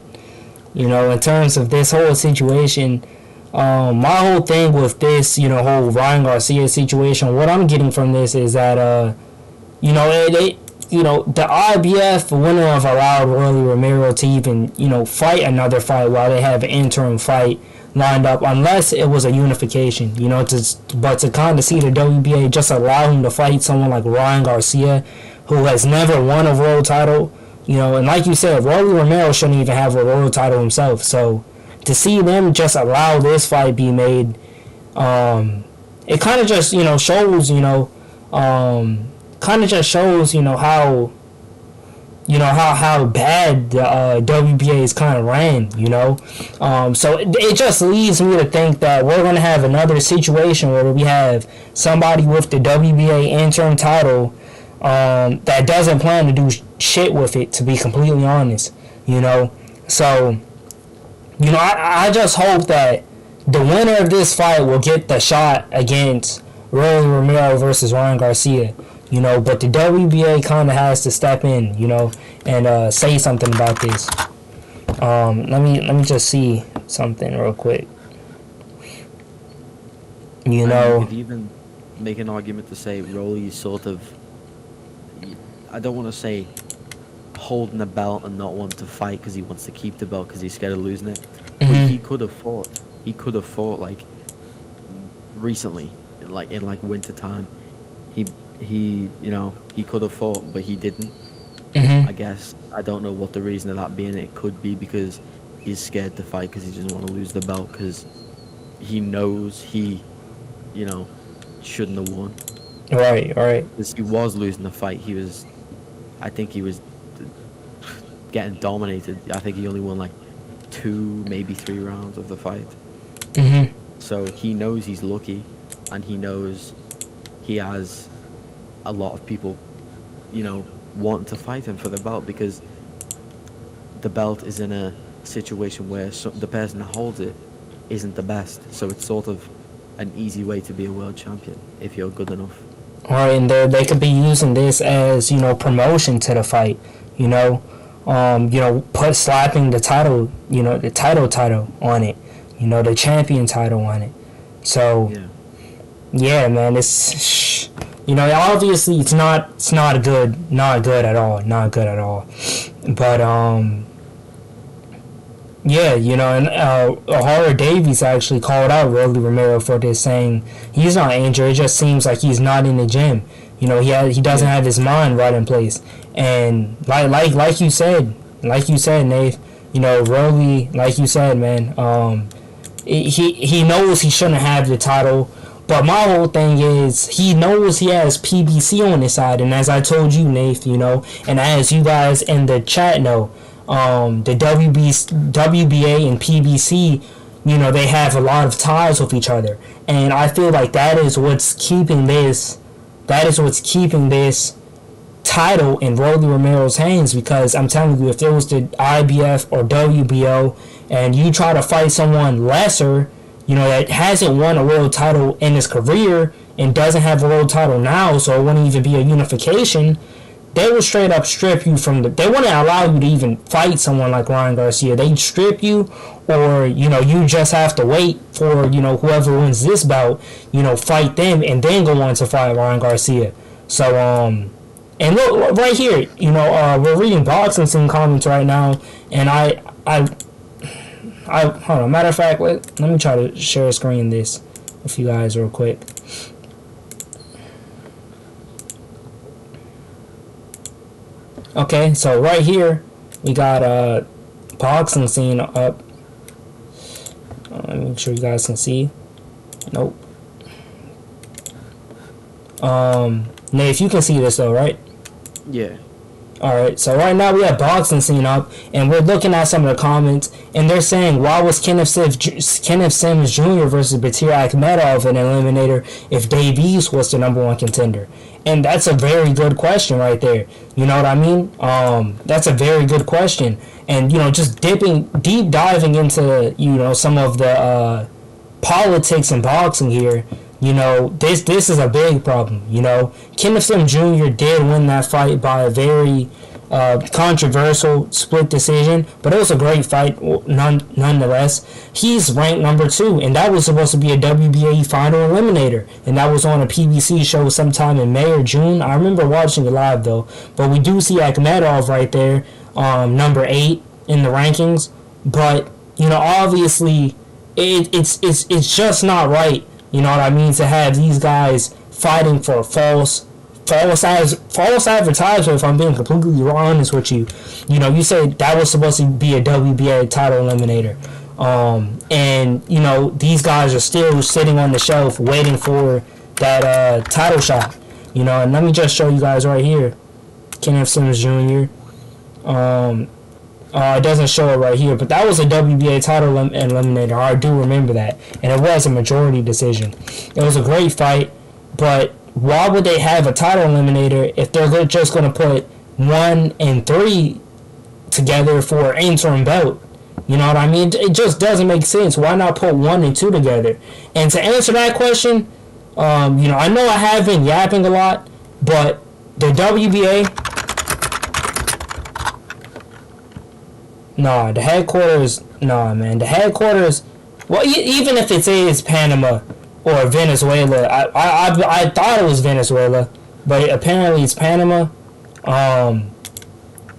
In terms of this whole situation. My whole thing with this, whole Ryan Garcia situation, what I'm getting from this is that, the IBF wouldn't have allowed Rolly Romero to even, fight another fight while they have an interim fight lined up, unless it was a unification, but to kind of see the WBA just allow him to fight someone like Ryan Garcia, who has never won a world title, and like you said, Rolly Romero shouldn't even have a world title himself, so to see them just allow this fight be made, it kind of just, shows, how bad the WBA is kind of ran, so it just leads me to think that we're going to have another situation where we have somebody with the WBA interim title that doesn't plan to do shit with it, to be completely honest, so I just hope that the winner of this fight will get the shot against Rolly Romero versus Ryan Garcia, but the WBA kind of has to step in, and say something about this. Let me just see something real quick. You could even make an argument to say Rolly's sort of, I don't want to say holding the belt and not wanting to fight because he wants to keep the belt because he's scared of losing it. But he could have fought. He could have fought like recently, in winter time. He could have fought, but he didn't. I guess I don't know what the reason of that being. It could be because he's scared to fight because he doesn't want to lose the belt because he knows he, shouldn't have won. Right. Because he was losing the fight. I think he was getting dominated. I think he only won like 2, maybe 3 rounds of the fight. So he knows he's lucky, and he knows he has a lot of people, wanting to fight him for the belt because the belt is in a situation where the person that holds it isn't the best. So it's sort of an easy way to be a world champion if you're good enough. Right, and they could be using this as, promotion to the fight, slapping the title, the title on it, the champion title on it. So, yeah, man, it's, obviously it's not good at all. But, yeah, and O'Hara Davies actually called out Rolly Romero for this, saying he's not injured. It just seems like he's not in the gym. He doesn't have his mind right in place. And like you said, Nate. Rolly, like you said, man. He knows he shouldn't have the title. But my whole thing is he knows he has PBC on his side, and as I told you, Nate, and as you guys in the chat know. The WBA and PBC, they have a lot of ties with each other. And I feel like that is what's keeping this title in Rolly Romero's hands, because I'm telling you, if there was the IBF or WBO and you try to fight someone lesser, that hasn't won a world title in his career and doesn't have a world title now, so it wouldn't even be a unification, they would straight up strip you from they wouldn't allow you to even fight someone like Ryan Garcia. They'd strip you, or, you just have to wait for, whoever wins this bout, fight them and then go on to fight Ryan Garcia. So, and look, right here, we're reading boxing scene comments right now, and I hold on, matter of fact, let me try to share a screen this with you guys real quick. Okay, so right here we got boxing scene up. Let me make sure you guys can see. Nope. Now if you can see this though, right? Yeah. Alright, so right now we have boxing scene up, and we're looking at some of the comments, and they're saying, why was Kenneth Sims Jr. versus Batir Akhmedov an eliminator if Davies was the #1 contender? And that's a very good question right there. You know what I mean? That's a very good question. And, just deep diving into, some of the politics in boxing here, this is a big problem. Kenneth Sim Jr. did win that fight by a very controversial split decision, but it was a great fight nonetheless. He's ranked #2, and that was supposed to be a WBA final eliminator, and that was on a PBC show sometime in May or June. I remember watching it live though, but we do see Akhmedov right there, #8 in the rankings. But obviously, it's just not right. You know what I mean? To have these guys fighting for false advertisement. If I'm being completely honest with you, you say that was supposed to be a WBA title eliminator, and these guys are still sitting on the shelf waiting for that title shot. And let me just show you guys right here, Kenneth Sims Jr. It doesn't show it right here, but that was a WBA title eliminator. I do remember that, and it was a majority decision. It was a great fight, but why would they have a title eliminator if they're just going to put 1 and 3 together for an interim belt? You know what I mean? It just doesn't make sense. Why not put 1 and 2 together? And to answer that question, I know I have been yapping a lot, but the WBA, the headquarters, the headquarters, well, even if it says Panama or Venezuela, I thought it was Venezuela, but apparently it's Panama. The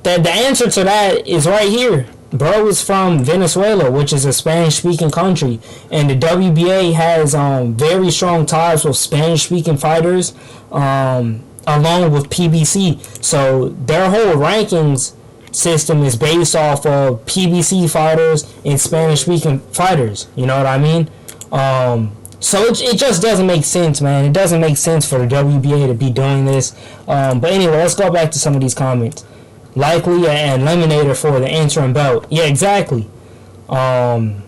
answer to that is right here. Bro is from Venezuela, which is a Spanish-speaking country, and the WBA has very strong ties with Spanish-speaking fighters, along with PBC. So their whole rankings system is based off of PBC fighters and Spanish-speaking fighters. You know what I mean? So it just doesn't make sense, man. It doesn't make sense for the WBA to be doing this. But anyway, let's go back to some of these comments. Likely an eliminator for the interim belt. Yeah, exactly. And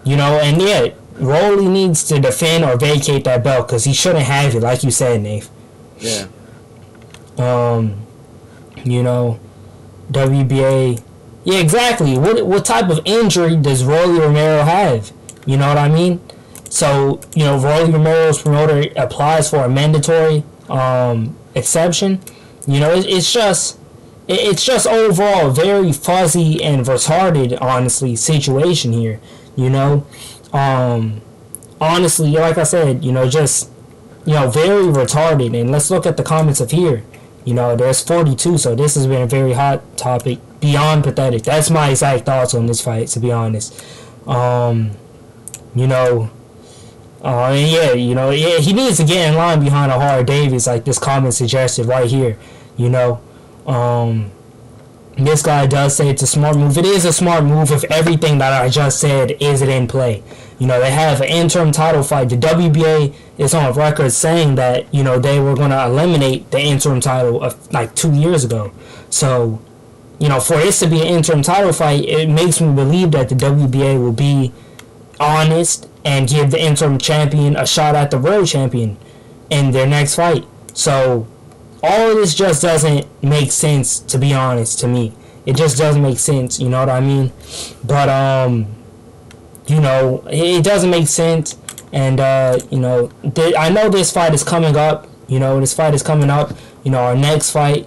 yeah, Rolly needs to defend or vacate that belt because he shouldn't have it, like you said, Nate. Yeah. WBA. Yeah, exactly. What type of injury does Rolly Romero have? You know what I mean? So, Rolly Romero's promoter applies for a mandatory exception. It's just overall a very fuzzy and retarded, honestly, situation here. Honestly, like I said, just very retarded. And let's look at the comments of here. There's 42, so this has been a very hot topic, beyond pathetic. That's my exact thoughts on this fight, to be honest. He needs to get in line behind a Hard Davis, like this comment suggested right here. This guy does say it's a smart move. It is a smart move if everything that I just said isn't in play. They have an interim title fight. The WBA is on record saying that, they were going to eliminate the interim title of like 2 years ago. So, for this to be an interim title fight, it makes me believe that the WBA will be honest and give the interim champion a shot at the world champion in their next fight. So all of this just doesn't make sense, to be honest, to me. It just doesn't make sense, you know what I mean? But it doesn't make sense. And I know this fight is coming up. This fight is coming up. Our next fight.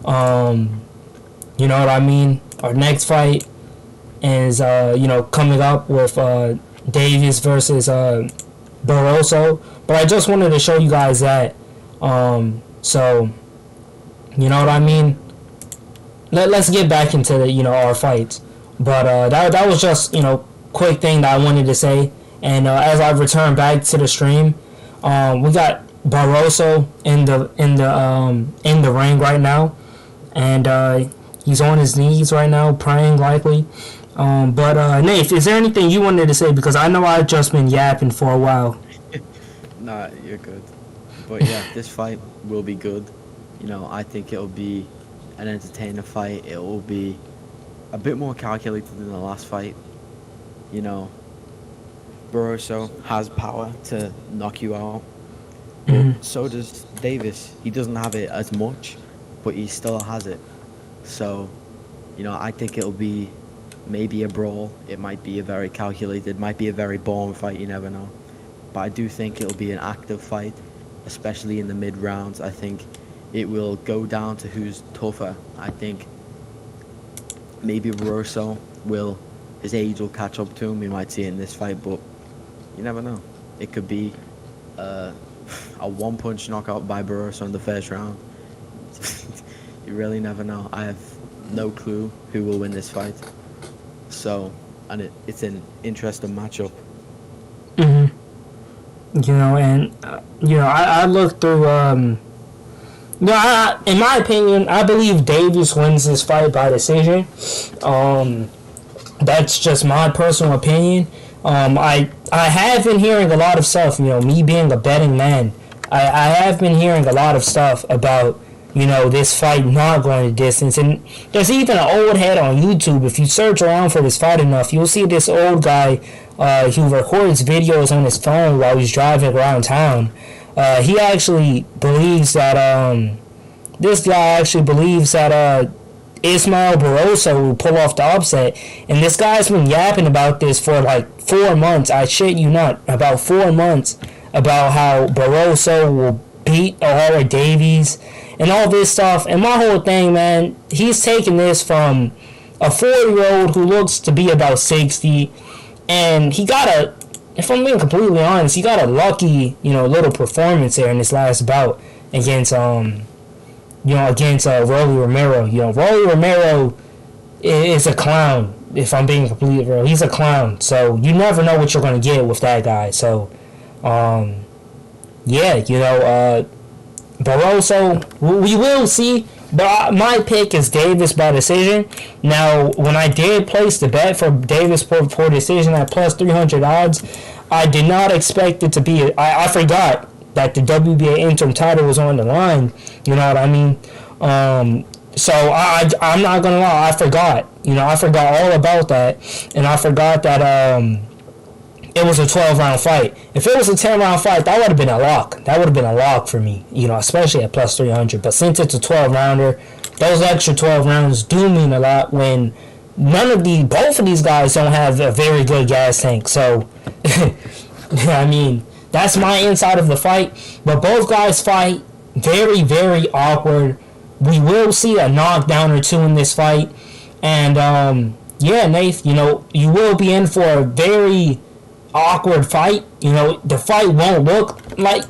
You know what I mean? Our next fight is coming up with Davis versus Barbosa. But I just wanted to show you guys that. So you know what I mean? Let's get back into the our fights. But that was just quick thing that I wanted to say. And as I return back to the stream, we got Barbosa in the ring right now, and he's on his knees right now, praying likely. But Nate, is there anything you wanted to say? Because I know I've just been yapping for a while. Nah, you're good. But yeah, this fight will be good. I think it'll be an entertaining fight. It will be a bit more calculated than the last fight. Barbosa has power to knock you out. But so does Davis. He doesn't have it as much, but he still has it. So, I think it'll be maybe a brawl. It might be a very calculated, might be a very boring fight, you never know. But I do think it'll be an active fight, especially in the mid-rounds. I think it will go down to who's tougher. I think maybe Barbosa his age will catch up to him. We might see it in this fight, but you never know. It could be a one-punch knockout by Barbosa in the first round. You really never know. I have no clue who will win this fight. So, and it's an interesting matchup. I looked through. In my opinion, I believe Davis wins this fight by decision. That's just my personal opinion. I have been hearing a lot of stuff. Me being a betting man, I have been hearing a lot of stuff about this fight not going the distance. And there's even an old head on YouTube. If you search around for this fight enough, you'll see this old guy who records videos on his phone while he's driving around town. He actually believes that Ismael Barbosa will pull off the upset. And this guy's been yapping about this for like 4 months. I shit you not. About 4 months. About how Barbosa will beat O'Hara Davies and all this stuff. And my whole thing, man, he's taking this from a 40-year-old who looks to be about 60. And he got if I'm being completely honest, he got a lucky, little performance there in this last bout against Rolly Romero. Rolly Romero is a clown, if I'm being completely real. He's a clown. So you never know what you're going to get with that guy. So, Barbosa, we will see. But my pick is Davis by decision. Now, when I did place the bet for Davis for decision at plus 300 odds, I did not expect it to be. I forgot that the WBA interim title was on the line. You know what I mean? So I'm not gonna lie, I forgot. I forgot all about that, and I forgot that it was a 12-round fight. If it was a 10-round fight, that would have been a lock. That would have been a lock for me. Especially at plus 300. But since it's a 12-rounder, those extra 12 rounds do mean a lot when both of these guys don't have a very good gas tank. So, that's my inside of the fight. But both guys fight very, very awkward. We will see a knockdown or two in this fight. And, Nath, you will be in for a very awkward fight. The fight won't look like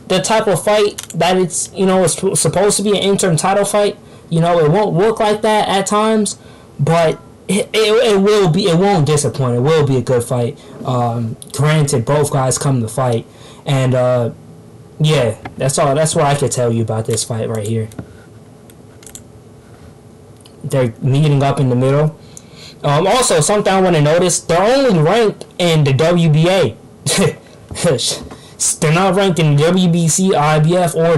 the type of fight that it's, it's supposed to be an interim title fight. It won't look like that at times. But it will be. It won't disappoint. It will be a good fight. Granted, both guys come to fight, and that's all. That's what I could tell you about this fight right here. They're meeting up in the middle. Also, something I want to notice: they're only ranked in the WBA. They're not ranked in WBC, IBF, or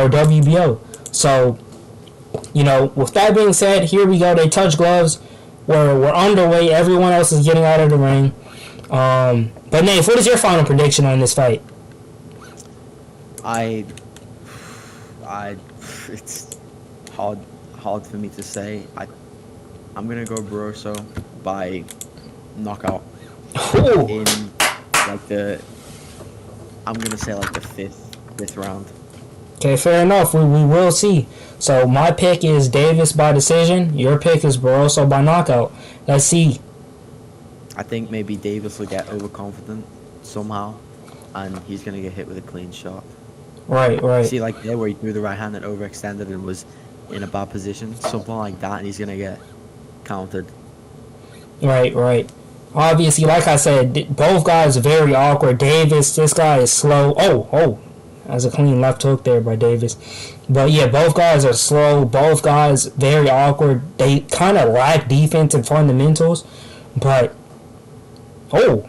WBO. So, with that being said, here we go. They touch gloves. We're underway. Everyone else is getting out of the ring. But Nate, what is your final prediction on this fight? I, it's hard for me to say. I'm gonna go Barbosa by knockout Ooh. in I'm gonna say like the fifth round. Okay, fair enough. We will see. So my pick is Davis by decision. Your pick is Barbosa by knockout. Let's see. I think maybe Davis will get overconfident somehow, and he's gonna get hit with a clean shot. Right. See, like there where he threw the right hand and overextended and was in a bad position, something like that, and he's gonna get countered. Right. Obviously, like I said, both guys are very awkward. Davis, this guy is slow. Oh. That's a clean left hook there by Davis. But yeah, both guys are slow. Both guys very awkward. They kind of lack defense and fundamentals. But, hey,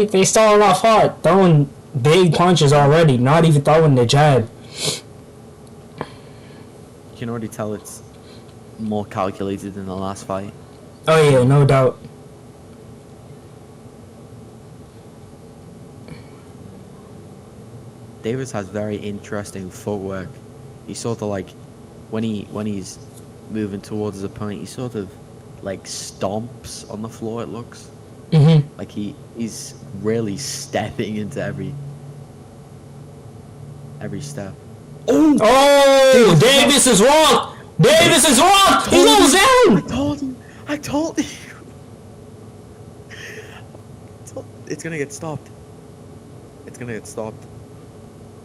they starting off hot. Throwing big punches already. Not even throwing the jab. You can already tell it's more calculated than the last fight. Oh yeah, no doubt. Davis has very interesting footwork. He sort of like when he's moving towards his opponent, he sort of like stomps on the floor. It looks like he's really stepping into every step. Oh, Davis is wrong. Davis is wrong. He goes down. I told you. It's gonna get stopped.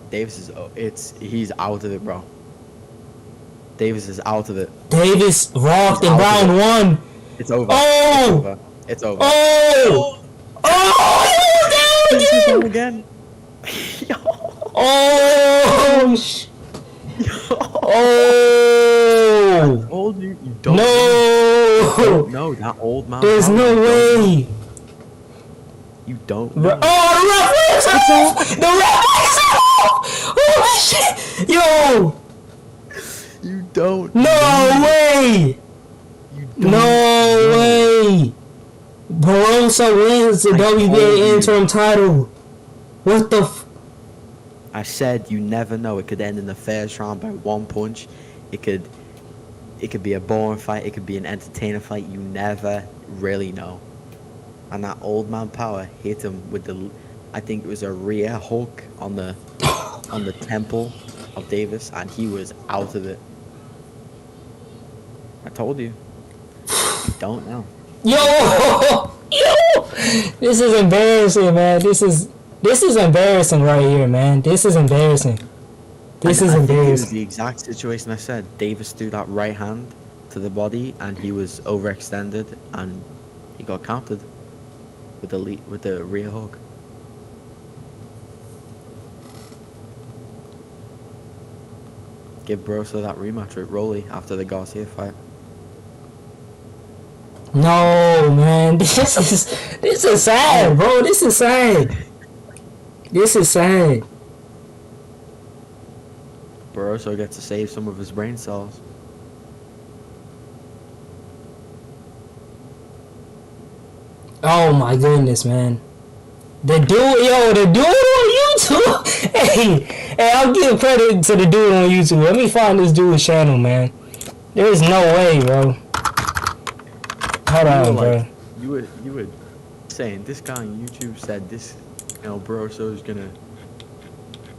Davis he's out of it, bro. Davis is out of it. Davis rocked in round one. It's over. Oh! It's over. Oh! Oh! Davis is down again. Oh! Oh! I told you, you don't. No! No, that old man. There's no way. You don't know. Oh, the ref is off! The ref is off! Holy shit! Yo! You don't. No way! You don't. No way! Barbosa wins the WBA interim title. What the I said you never know. It could end in the first round by one punch. It could be a boring fight. It could be an entertaining fight. You never really know. And that old man power hit him with I think it was a rear hook on the temple of Davis, and he was out of it. I told you. You don't know. Yo! This is embarrassing, man. This is embarrassing right here, man. This is embarrassing. I think it was the exact situation I said. Davis threw that right hand to the body, and he was overextended, and he got countered with the rear hook. Give Barbosa that rematch with Rolly after the Garcia fight. No, man. This is sad, bro. This is sad. Barbosa gets to save some of his brain cells. Oh my goodness, man. The dude on YouTube. Hey, I'll give credit to the dude on YouTube. Let me find this dude's channel, man. There's no way, bro. Hold on, bro. You were saying this guy on YouTube said this, Barbosa's gonna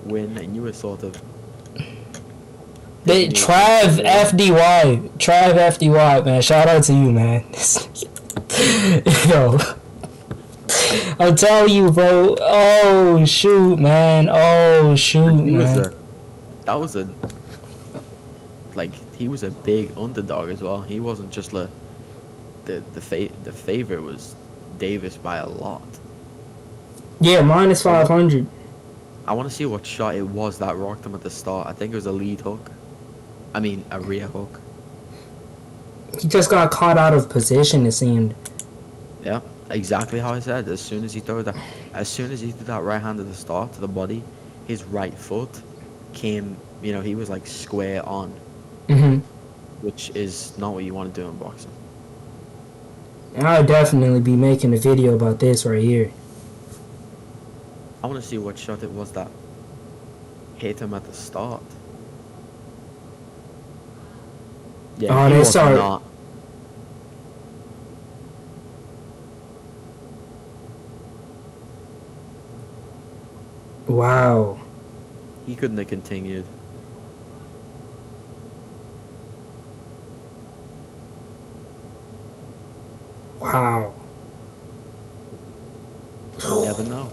win, and you were sort of. Trav FDY, man. Shout out to you, man. Yo, I'll tell you, bro. Oh shoot, man. He was a big underdog as well. He wasn't just the favorite was Davis by a lot. Yeah, minus 500. I want to see what shot it was that rocked him at the start. I think it was a lead hook. I mean, a rear hook. He just got caught out of position, it seemed. Yeah, exactly how I said. As soon as he did that right hand at the start to the body, his right foot came. He was like square on, Mm-hmm. which is not what you want to do in boxing. I'll definitely be making a video about this right here. I want to see what shot it was that hit him at the start. Yeah, Oh, he they was start. not. Wow. He couldn't have continued. Wow. You never know.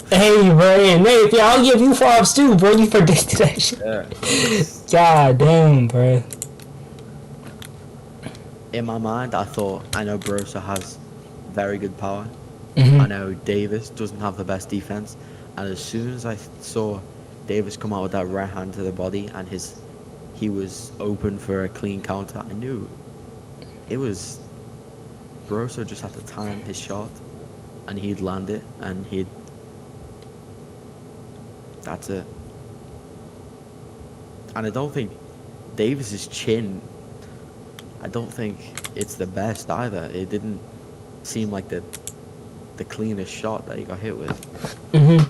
Hey, bro, and Nate, yeah, I'll give you props too, bro. You predicted that shit. Yeah. God damn, bro. In my mind, I thought, I know Barbosa has very good power. Mm-hmm. I know Davis doesn't have the best defense. And as soon as I saw Davis come out with that right hand to the body and he was open for a clean counter, I knew it was Barbosa just had to time his shot and he'd land it and that's it. And I don't think Davis's chin, I don't think it's the best either. It didn't seem like the cleanest shot that he got hit with. Mm-hmm.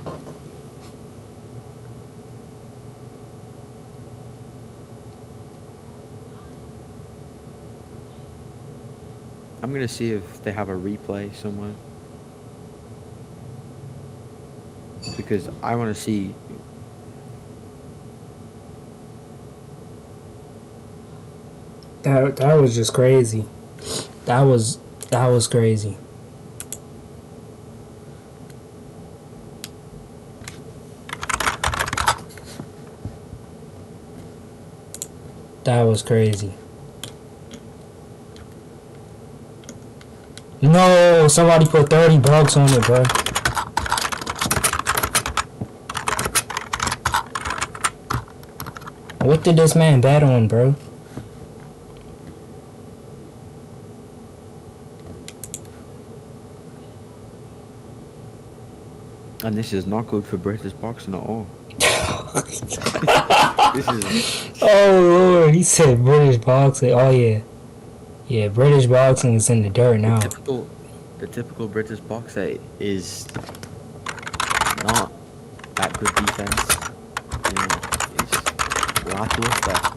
I'm gonna see if they have a replay somewhere. Because I want to see. That was just crazy. That was crazy. That was crazy. No, somebody put $30 on it, bro. What did this man bet on, bro? And this is not good for British boxing at all. This is. Oh Lord, he said British boxing. Oh yeah, yeah. British boxing is in the dirt now. The typical British boxer is not that good defense. You know, it's lackluster.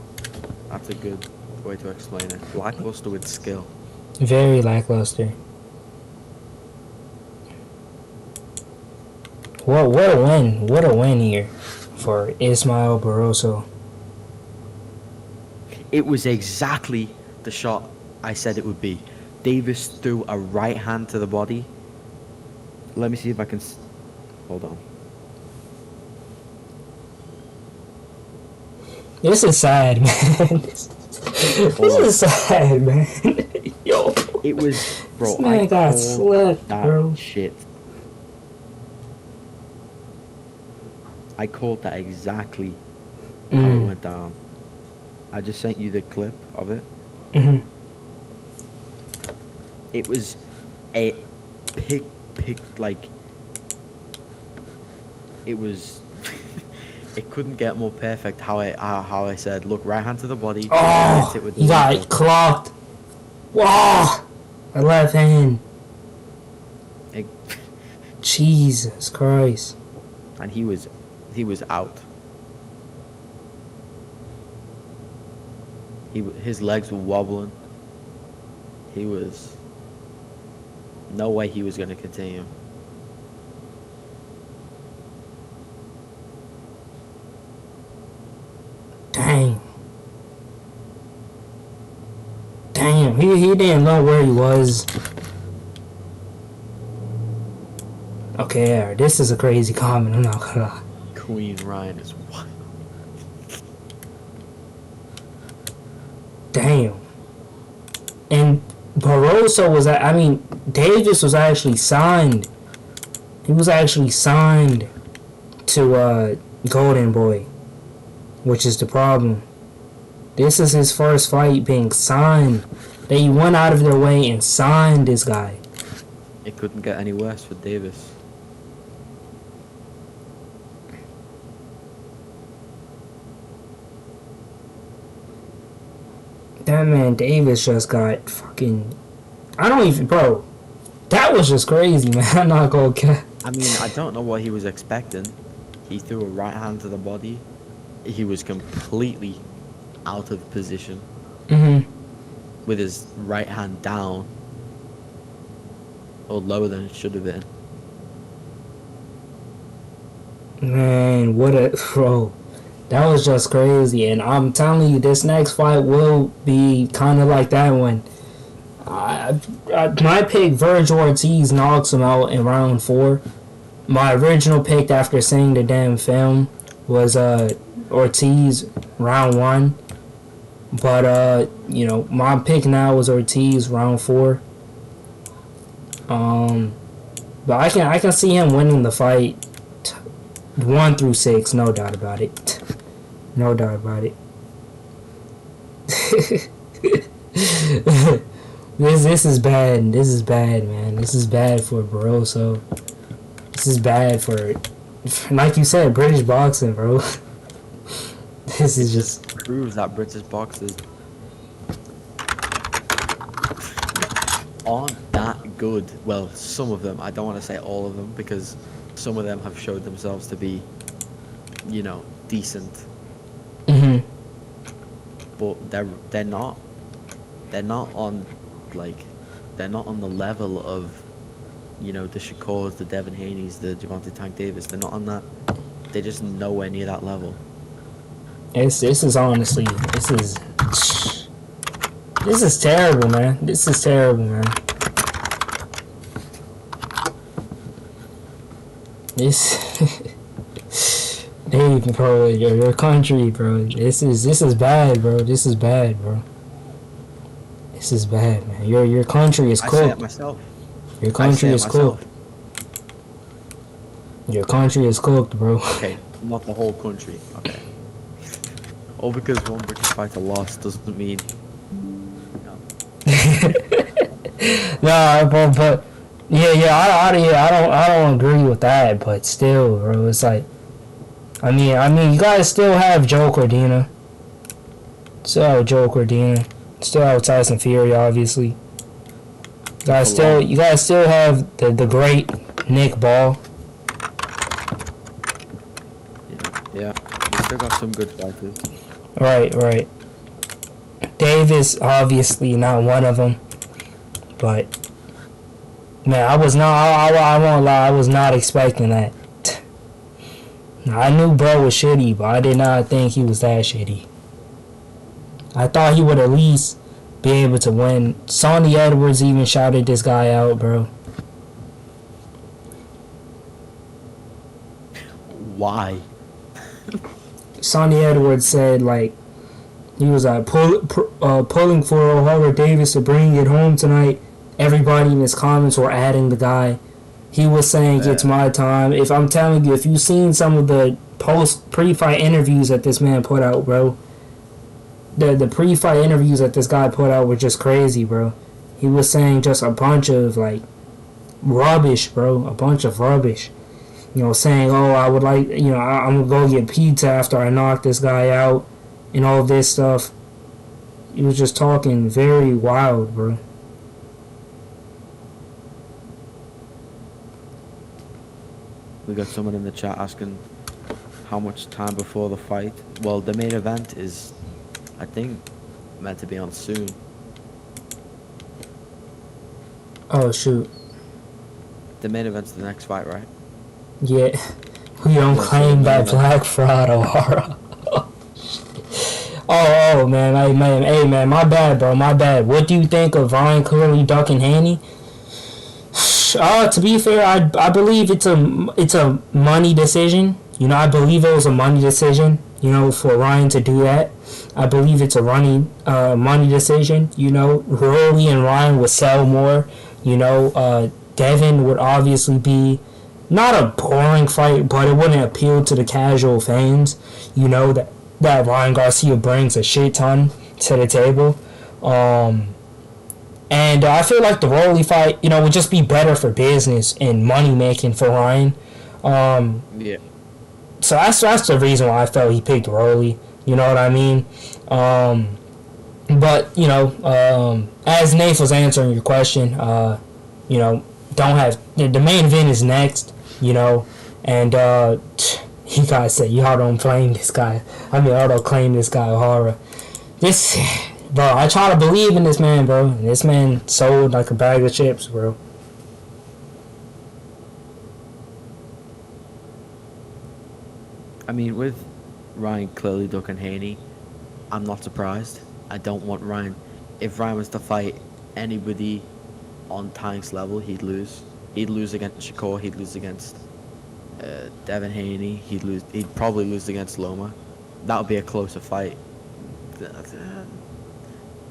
That's a good way to explain it. Lackluster with skill. Very lackluster. What a win! What a win here for Ismael Barbosa. It was exactly the shot I said it would be. Davis threw a right hand to the body. Let me see if I can. Hold on. This is sad, man. This is sad, man. Yo, it was, bro. This man got slept, bro. Shit. I called that exactly how it went down. I just sent you the clip of it. Mm-hmm. It was a pick, like, it was, it couldn't get more perfect how I said, look, right hand to the body. Oh, it with he got left clocked. Wow, the left hand. Jesus Christ. And he was out. His legs were wobbling. He was, no way he was going to continue. Damn, he didn't know where he was. Okay, yeah, this is a crazy comment, I'm not gonna lie. Queen Ryan is wild. Damn. And Barbosa was, I mean, Davis was actually signed. He was actually signed to Golden Boy, which is the problem. This is his first fight being signed. They went out of their way and signed this guy. It couldn't get any worse for Davis. That man Davis just got fucking I don't even, bro. That was just crazy, man. I'm not gonna care. I mean, I don't know what he was expecting. He threw a right hand to the body. He was completely out of position with his right hand down or lower than it should have been. Man, what a bro. That was just crazy, and I'm telling you, this next fight will be kind of like that one. My pick, Vergil Ortiz knocks him out in round 4. My original pick after seeing the damn film was Ortiz round 1, but you know, my pick now was Ortiz round 4. But I can see him winning the fight 1 through 6, no doubt about it. No doubt about it. This is bad. This is bad, man. This is bad for Barbosa. This is bad for like you said, British boxing, bro. This is just proves that British boxers aren't that good. Well, some of them. I don't want to say all of them because some of them have showed themselves to be, you know, decent. But they're not on they're not on the level of, you know, the Shakors, the Devin Haney's, the Gervonta Tank Davis. They're not on that. They're just nowhere near that level. this is honestly this is terrible, man. This is terrible, man. This hey, bro, your country, bro. This is bad, bro. This is bad, bro. This is bad, man. Your country is cooked. I say it myself. Your country is cooked. Your country is cooked, bro. Okay, not the whole country. Okay. All because one British fighter lost doesn't mean. No. Nah, bro, but I don't agree with that, but still, bro, it's like, I mean, you guys still have Joe Cordina. Still have Joe Cordina. Still have Tyson Fury, obviously. You guys still have the great Nick Ball. Yeah, we still got some good fighters. Right. Davis, obviously not one of them, but man, I won't lie, I was not expecting that. I knew bro was shitty, but I did not think he was that shitty. I thought he would at least be able to win. Sonny Edwards even shouted this guy out, bro. Why? Sonny Edwards said, like, he was pulling for O'Hara Davis to bring it home tonight. Everybody in his comments were adding the guy. He was saying, it's my time. If I'm telling you, if you've seen some of the pre-fight interviews that this man put out, bro, the pre-fight interviews that this guy put out were just crazy, bro. He was saying just a bunch of, like, rubbish, bro. A bunch of rubbish. You know, saying, oh, I would like, you know, I'm going to go get pizza after I knock this guy out and all this stuff. He was just talking very wild, bro. We got someone in the chat asking how much time before the fight. Well, the main event is, I think, meant to be on soon. Oh, shoot. The main event's the next fight, right? Yeah. We don't claim that Black Fraud, O'Hara. Oh, man. Hey, man, my bad, bro. My bad. What do you think of Ryan clearly ducking Haney? To be fair, I believe it's a money decision. You know, I believe it was a money decision, you know, for Ryan to do that. I believe it's a money decision. You know, Rolly and Ryan would sell more. You know, Devin would obviously be not a boring fight, but it wouldn't appeal to the casual fans. You know, that Ryan Garcia brings a shit ton to the table. And I feel like the Rolly fight, you know, would just be better for business and money making for Ryan. Yeah. So that's the reason why I felt he picked Rolly. You know what I mean? But as Nate was answering your question, don't have the main event is next. And you guys say y'all don't claim this guy. I mean, y'all don't claim this guy O'Hara. This, bro, I try to believe in this man, bro. And this man sold like a bag of chips, bro. I mean, with Ryan clearly ducking Haney, I'm not surprised. I don't want Ryan. If Ryan was to fight anybody on Tank's level, he'd lose. He'd lose against Shakur. He'd lose against Devin Haney. He'd probably lose against Loma. That would be a closer fight.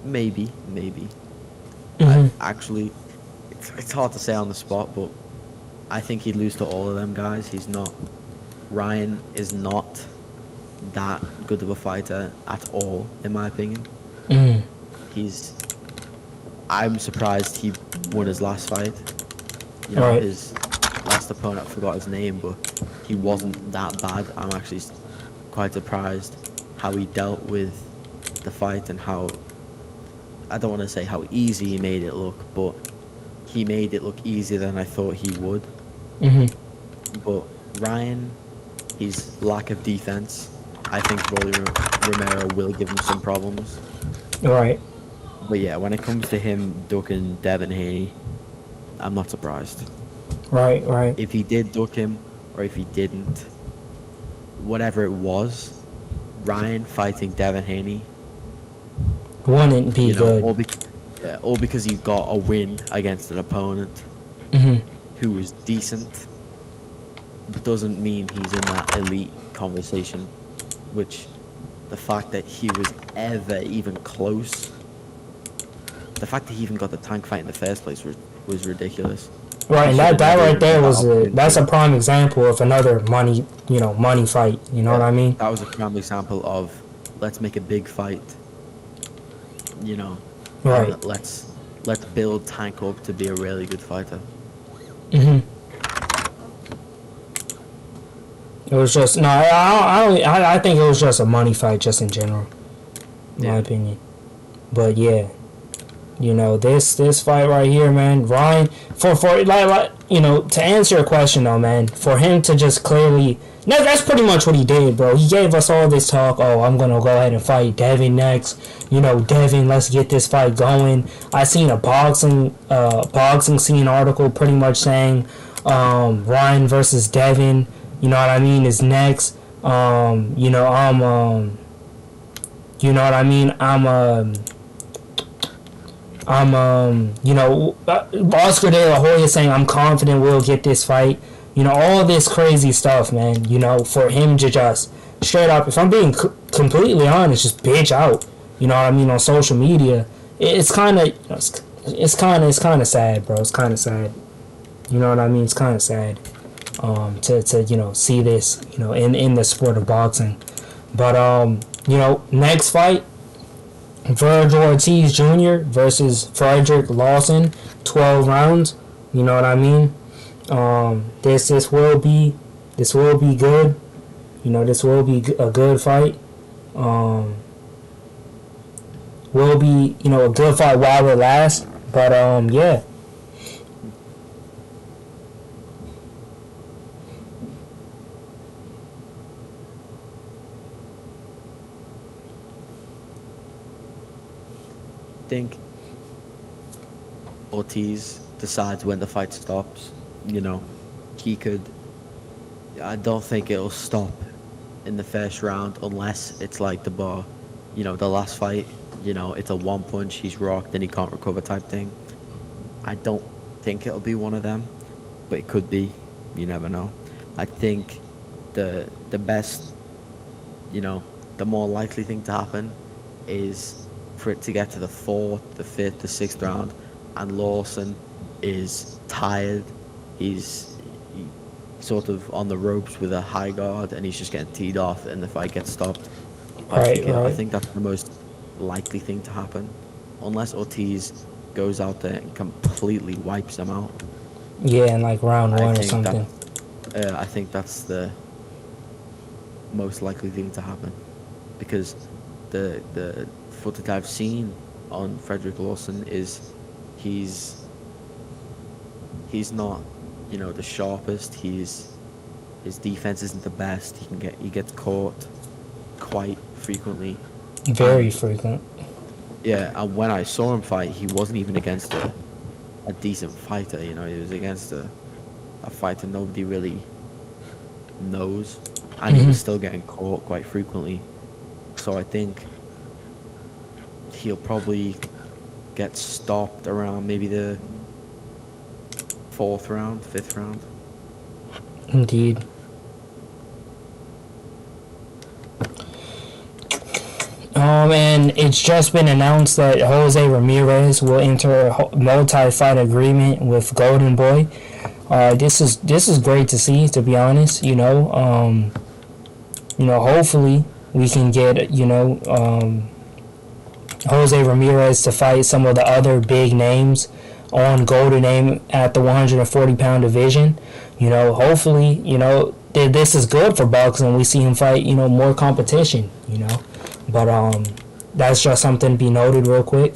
Maybe. Actually, it's hard to say on the spot, but I think he'd lose to all of them guys. He's not. Ryan is not that good of a fighter at all, in my opinion. I'm surprised he won his last fight. Right. His last opponent, I forgot his name, but he wasn't that bad. I'm actually quite surprised how he dealt with the fight and how, I don't want to say how easy he made it look, but he made it look easier than I thought he would. But Ryan, his lack of defense, I think Rolly Romero will give him some problems. Right. But yeah, when it comes to him ducking Devin Haney, I'm not surprised. Right. If he did duck him, or if he didn't, whatever it was, Ryan fighting Devin Haney Wouldn't be good. All because he got a win against an opponent who was decent, doesn't mean he's in that elite conversation. Which, the fact that he was ever even close, the fact that he even got the Tank fight in the first place was ridiculous. Right, and that right there that's a prime example of another money fight. You know what I mean? That was a prime example of, let's make a big fight. Right. Let's build Tank up to be a really good fighter. It was just I think it was just a money fight, just in general, in my opinion. But yeah, this fight right here, man. Ryan, for to answer your question though, man, for him to just clearly, that's pretty much what he did, bro. He gave us all this talk. Oh, I'm gonna go ahead and fight Devin next. Devin, let's get this fight going. I seen a boxing scene article pretty much saying Ryan versus Devin. You know what I mean? Is next. Oscar De La Hoya saying I'm confident we'll get this fight. All this crazy stuff, man. For him to just straight up, if I'm being completely honest, just bitch out. You know what I mean, on social media. It's kind of sad, bro. It's kind of sad. You know what I mean? It's kind of sad. To see this, in the sport of boxing. But next fight, Vergil Ortiz Jr. versus Fredrick Lawson, 12 rounds. You know what I mean? This will be good. This will be a good fight. Will be a good fight while it lasts. But yeah. Think Ortiz decides when the fight stops. He could. I don't think it'll stop in the first round unless it's like the bar. The last fight. It's a one punch. He's rocked and he can't recover type thing. I don't think it'll be one of them, but it could be. You never know. I think the best. The more likely thing to happen is for it to get to the 4th, the 5th, the 6th round, and Lawson is tired. He's sort of on the ropes with a high guard, and he's just getting teed off, and the fight gets stopped. I think that's the most likely thing to happen, unless Ortiz goes out there and completely wipes them out. Yeah, in like round 1 or something. I think that's the most likely thing to happen, because the footage I've seen on Fredrick Lawson is he's not, the sharpest. His defense isn't the best. He gets caught quite frequently. Very frequent. Yeah, and when I saw him fight, he wasn't even against a decent fighter. He was against a fighter nobody really knows, and he was still getting caught quite frequently. So I think he'll probably get stopped around maybe the 4th round, 5th round. Indeed. And it's just been announced that Jose Ramirez will enter a multi-fight agreement with Golden Boy. This is great to see, to be honest. Hopefully we can get Jose Ramirez to fight some of the other big names on Golden Aim at the 140-pound division. Hopefully, this is good for boxing. We see him fight, more competition, But that's just something to be noted real quick.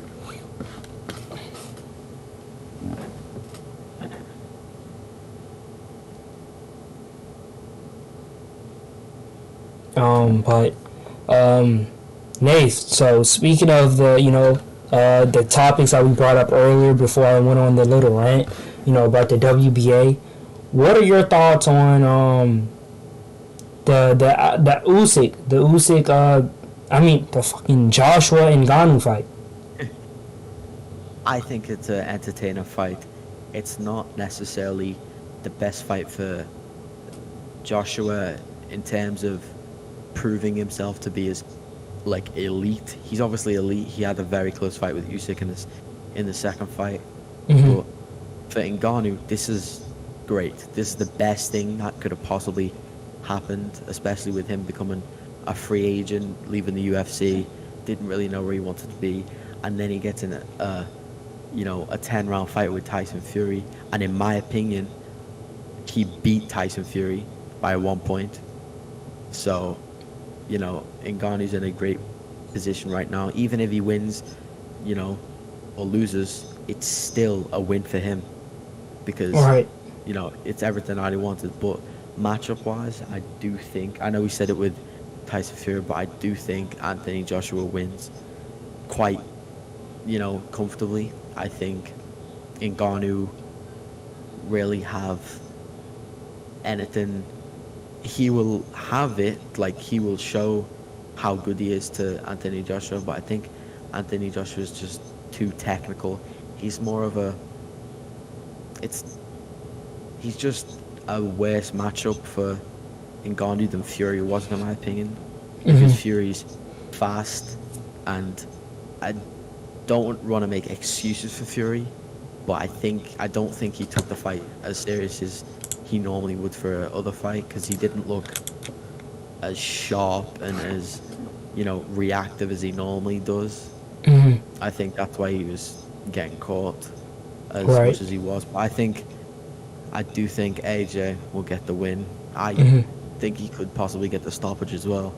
Nath, so speaking of the topics that we brought up earlier before I went on the little rant, about the WBA, what are your thoughts on the Usyk, the fucking Joshua and Ngannou fight? I think it's an entertaining fight. It's not necessarily the best fight for Joshua in terms of proving himself to be as elite. He's obviously elite. He had a very close fight with Usyk in the second fight. Mm-hmm. But for Ngannou, this is great. This is the best thing that could have possibly happened, especially with him becoming a free agent, leaving the UFC, didn't really know where he wanted to be, and then he gets in a 10-round fight with Tyson Fury, and in my opinion, he beat Tyson Fury by 1 point. So, Ngannou's in a great position right now. Even if he wins, or loses, it's still a win for him because, right. It's everything that he wanted. But matchup-wise, I do think, I know we said it with Tyson Fury, but I do think Anthony Joshua wins quite, comfortably. I think Ngannou really have anything. He will have it, he will show how good he is to Anthony Joshua, but I think Anthony Joshua is just too technical. He's more of he's just a worse matchup for Ngannou than Fury was, in my opinion, because Fury's fast, and I don't want to make excuses for Fury, but I don't think he took the fight as serious as he normally would for other fight, because he didn't look as sharp and as reactive as he normally does. I think that's why he was getting caught as much as he was. But I do think AJ will get the win. I think he could possibly get the stoppage as well,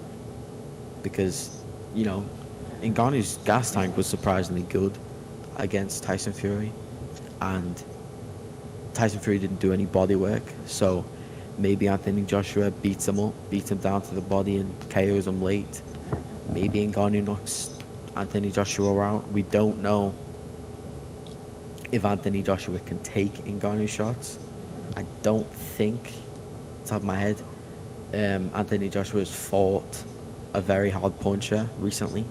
because Ngannou's gas tank was surprisingly good against Tyson Fury, and Tyson Fury didn't do any body work, so maybe Anthony Joshua beats him down to the body and KOs him late. Maybe Ngannou knocks Anthony Joshua out. We don't know if Anthony Joshua can take Ngannou shots. I don't think, off the top of my head, Anthony Joshua has fought a very hard puncher recently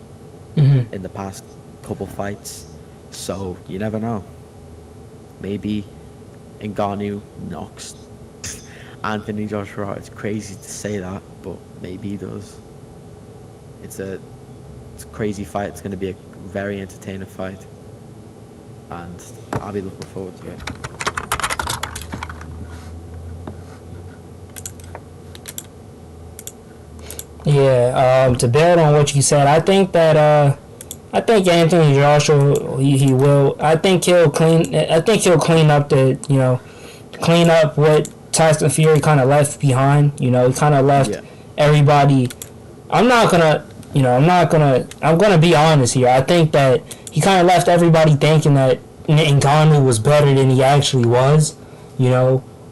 in the past couple fights, so you never know. Maybe Ngannou knocks Anthony Joshua out. It's crazy to say that, but maybe he does. It's a crazy fight. It's going to be a very entertaining fight, and I'll be looking forward to it. Yeah, to build on what you said, I think that Anthony Joshua he will. I think he'll clean up clean up what Tyson Fury kind of left behind. He kind of left everybody. I'm not gonna I'm gonna be honest here. I think that he kind of left everybody thinking that Ngannou was better than he actually was.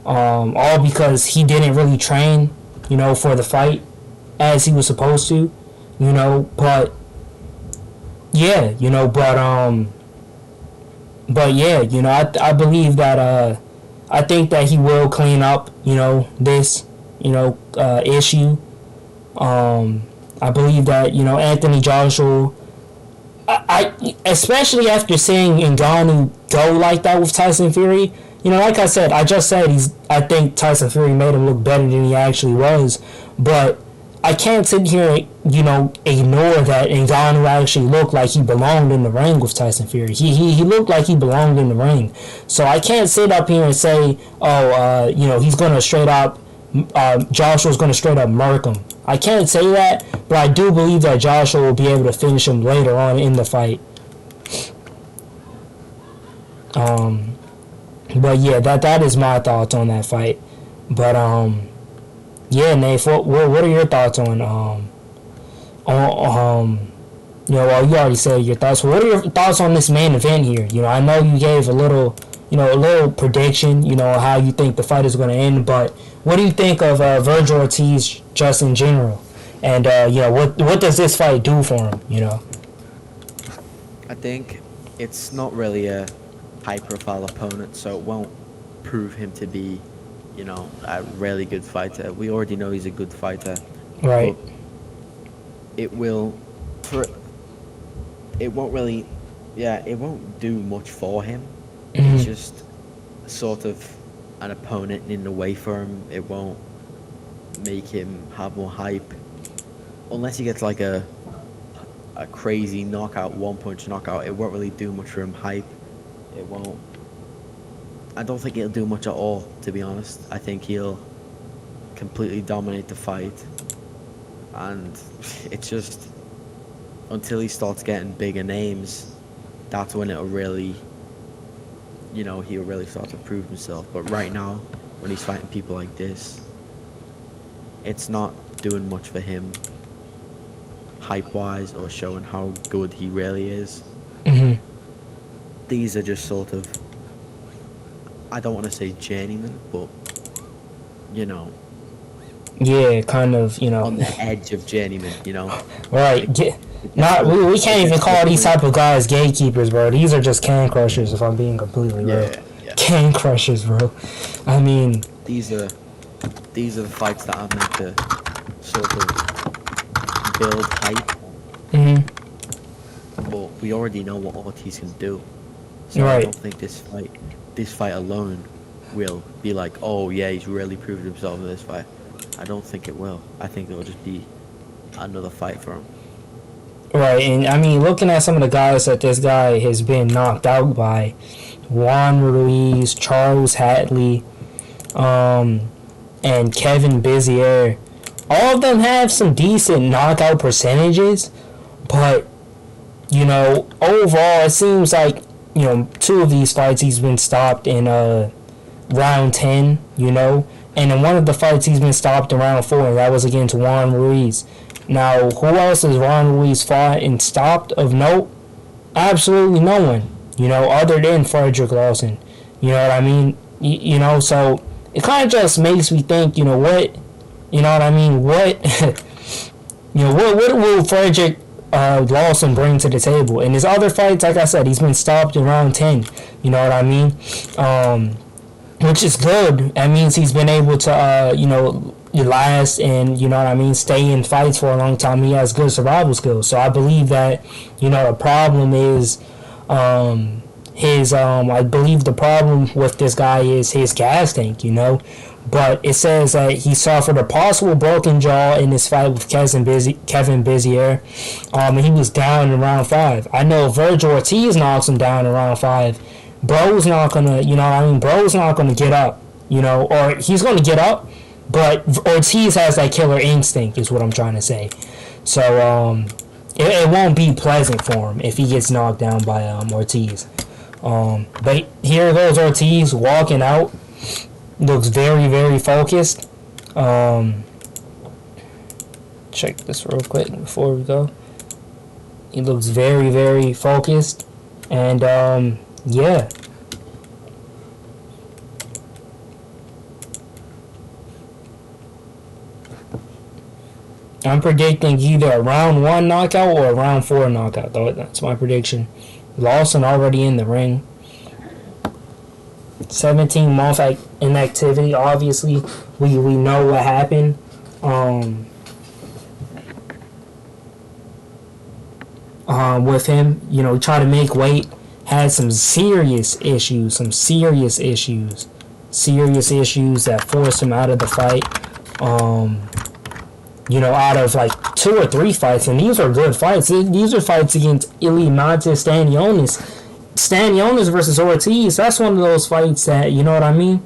All because he didn't really train, for the fight as he was supposed to, but yeah, but yeah, I believe that I think that he will clean up, this, issue. I believe that, Anthony Joshua, I especially after seeing Ngannou go like that with Tyson Fury, like I said, I just said I think Tyson Fury made him look better than he actually was, but I can't sit here and, ignore that Ngannou actually looked like he belonged in the ring with Tyson Fury. He looked like he belonged in the ring. So I can't sit up here and say, he's going to straight up, Joshua's going to straight up murk him. I can't say that, but I do believe that Joshua will be able to finish him later on in the fight. But yeah, that is my thoughts on that fight. But yeah, Nate, what are your thoughts on you already said your thoughts. What are your thoughts on this main event here? I know you gave a little prediction, how you think the fight is going to end, but what do you think of Vergil Ortiz just in general? And what does this fight do for him? I think it's not really a high-profile opponent, so it won't prove him to be, a really good fighter. We already know he's a good fighter. Right. It won't do much for him. Mm-hmm. It's just sort of an opponent in the way for him. It won't make him have more hype. Unless he gets like a crazy knockout, one-punch knockout, it won't really do much for him hype. It won't. I don't think it'll do much at all, to be honest. I think he'll completely dominate the fight. And it's just, until he starts getting bigger names, that's when it'll really, he'll really start to prove himself. But right now, when he's fighting people like this, it's not doing much for him hype-wise or showing how good he really is. Mm-hmm. These are just sort of, I don't want to say journeyman, but, Yeah, kind of, on the edge of journeyman, Right. We can't even call these type of guys gatekeepers, bro. These are just can crushers, if I'm being completely real. Yeah. Can crushers, bro. I mean, These are the fights that are meant to sort of build hype. mm-hmm. But we already know what Ortiz can do. So Right. I don't think this fight alone will be like, oh yeah, he's really proved himself in this fight. I don't think it will. I think it will just be another fight for him. Right, and I mean, looking at some of the guys that this guy has been knocked out by, Juan Ruiz, Charles Hatley, and Kevin Bizier, all of them have some decent knockout percentages, but, overall, it seems like, two of these fights he's been stopped in round 10, and in one of the fights he's been stopped in round 4, and that was against Juan Ruiz. Now, who else has Juan Ruiz fought and stopped of note? Absolutely no one, other than Fredrick Lawson. You know what I mean? So it kind of just makes me think, what, what, what will Fredrick Lawson bring to the table? In his other fights, like I said, he's been stopped in round 10, you know what I mean? Which is good. That means he's been able to, last and, stay in fights for a long time. He has good survival skills. So I believe that, the problem is I believe the problem with this guy is his gas tank, But it says that he suffered a possible broken jaw in his fight with Kevin Bizier. And he was down in round 5. I know Vergil Ortiz knocks him down in round 5. Bro's not gonna, Bro's not gonna get up, or he's gonna get up, but Ortiz has that killer instinct, is what I'm trying to say. So, it won't be pleasant for him if he gets knocked down by Ortiz. But here goes Ortiz walking out. Looks very, very focused. check this real quick before we go. He looks very, very focused. And, yeah. I'm predicting either a round 1 knockout or a round 4 knockout, though. That's my prediction. Lawson already in the ring. 17-month inactivity. Obviously, we know what happened. With him, you know, tried to make weight, had some serious issues that forced him out of the fight. You know, out of like 2 or 3 fights, and these are good fights. These are fights against elite, not just Stanionis versus Ortiz. That's one of those fights that, you know what I mean?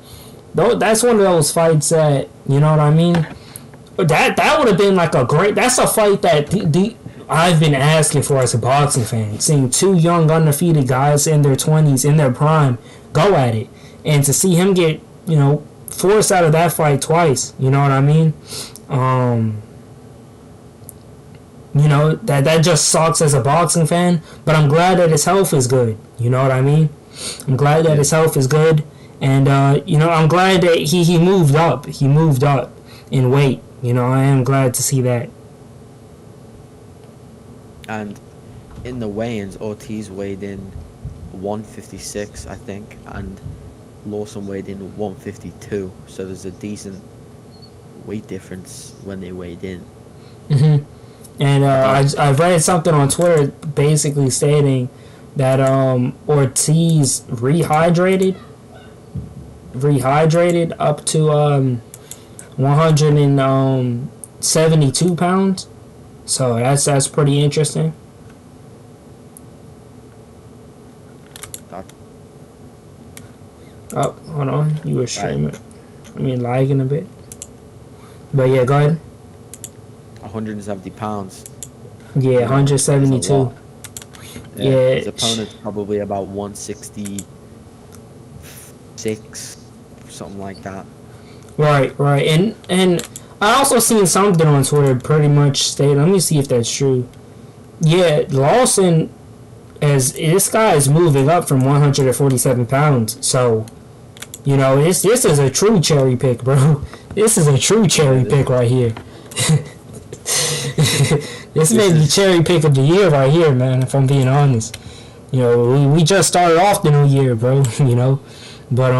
That's one of those fights that, you know what I mean? That would have been like a great. That's a fight that I've been asking for as a boxing fan. Seeing 2 young undefeated guys in their 20s, in their prime, go at it, and to see him get, you know, forced out of that fight twice. You know what I mean? You know, that just sucks as a boxing fan, but I'm glad that his health is good. You know what I mean? I'm glad that his health is good, and you know, I'm glad that he moved up. He moved up in weight. You know, I am glad to see that. And in the weigh-ins, Ortiz weighed in 156, I think, and Lawson weighed in 152. So there's a decent weight difference when they weighed in. Mm-hmm. And I read something on Twitter basically stating that Ortiz rehydrated up to 172 pounds. So that's pretty interesting. Oh, hold on. You were streaming. I mean, lagging a bit. But yeah, go ahead. 170 pounds. Yeah, 172. Yeah. His opponent's probably about 166, something like that. Right. And I also seen something on Twitter pretty much state. Let me see if that's true. Yeah, Lawson, as this guy is moving up from 147 pounds. So, you know, this is a true cherry pick, bro. This is a true cherry pick right here. This may be cherry pick of the year right here, man, if I'm being honest. You know, we just started off the new year, bro, you know. But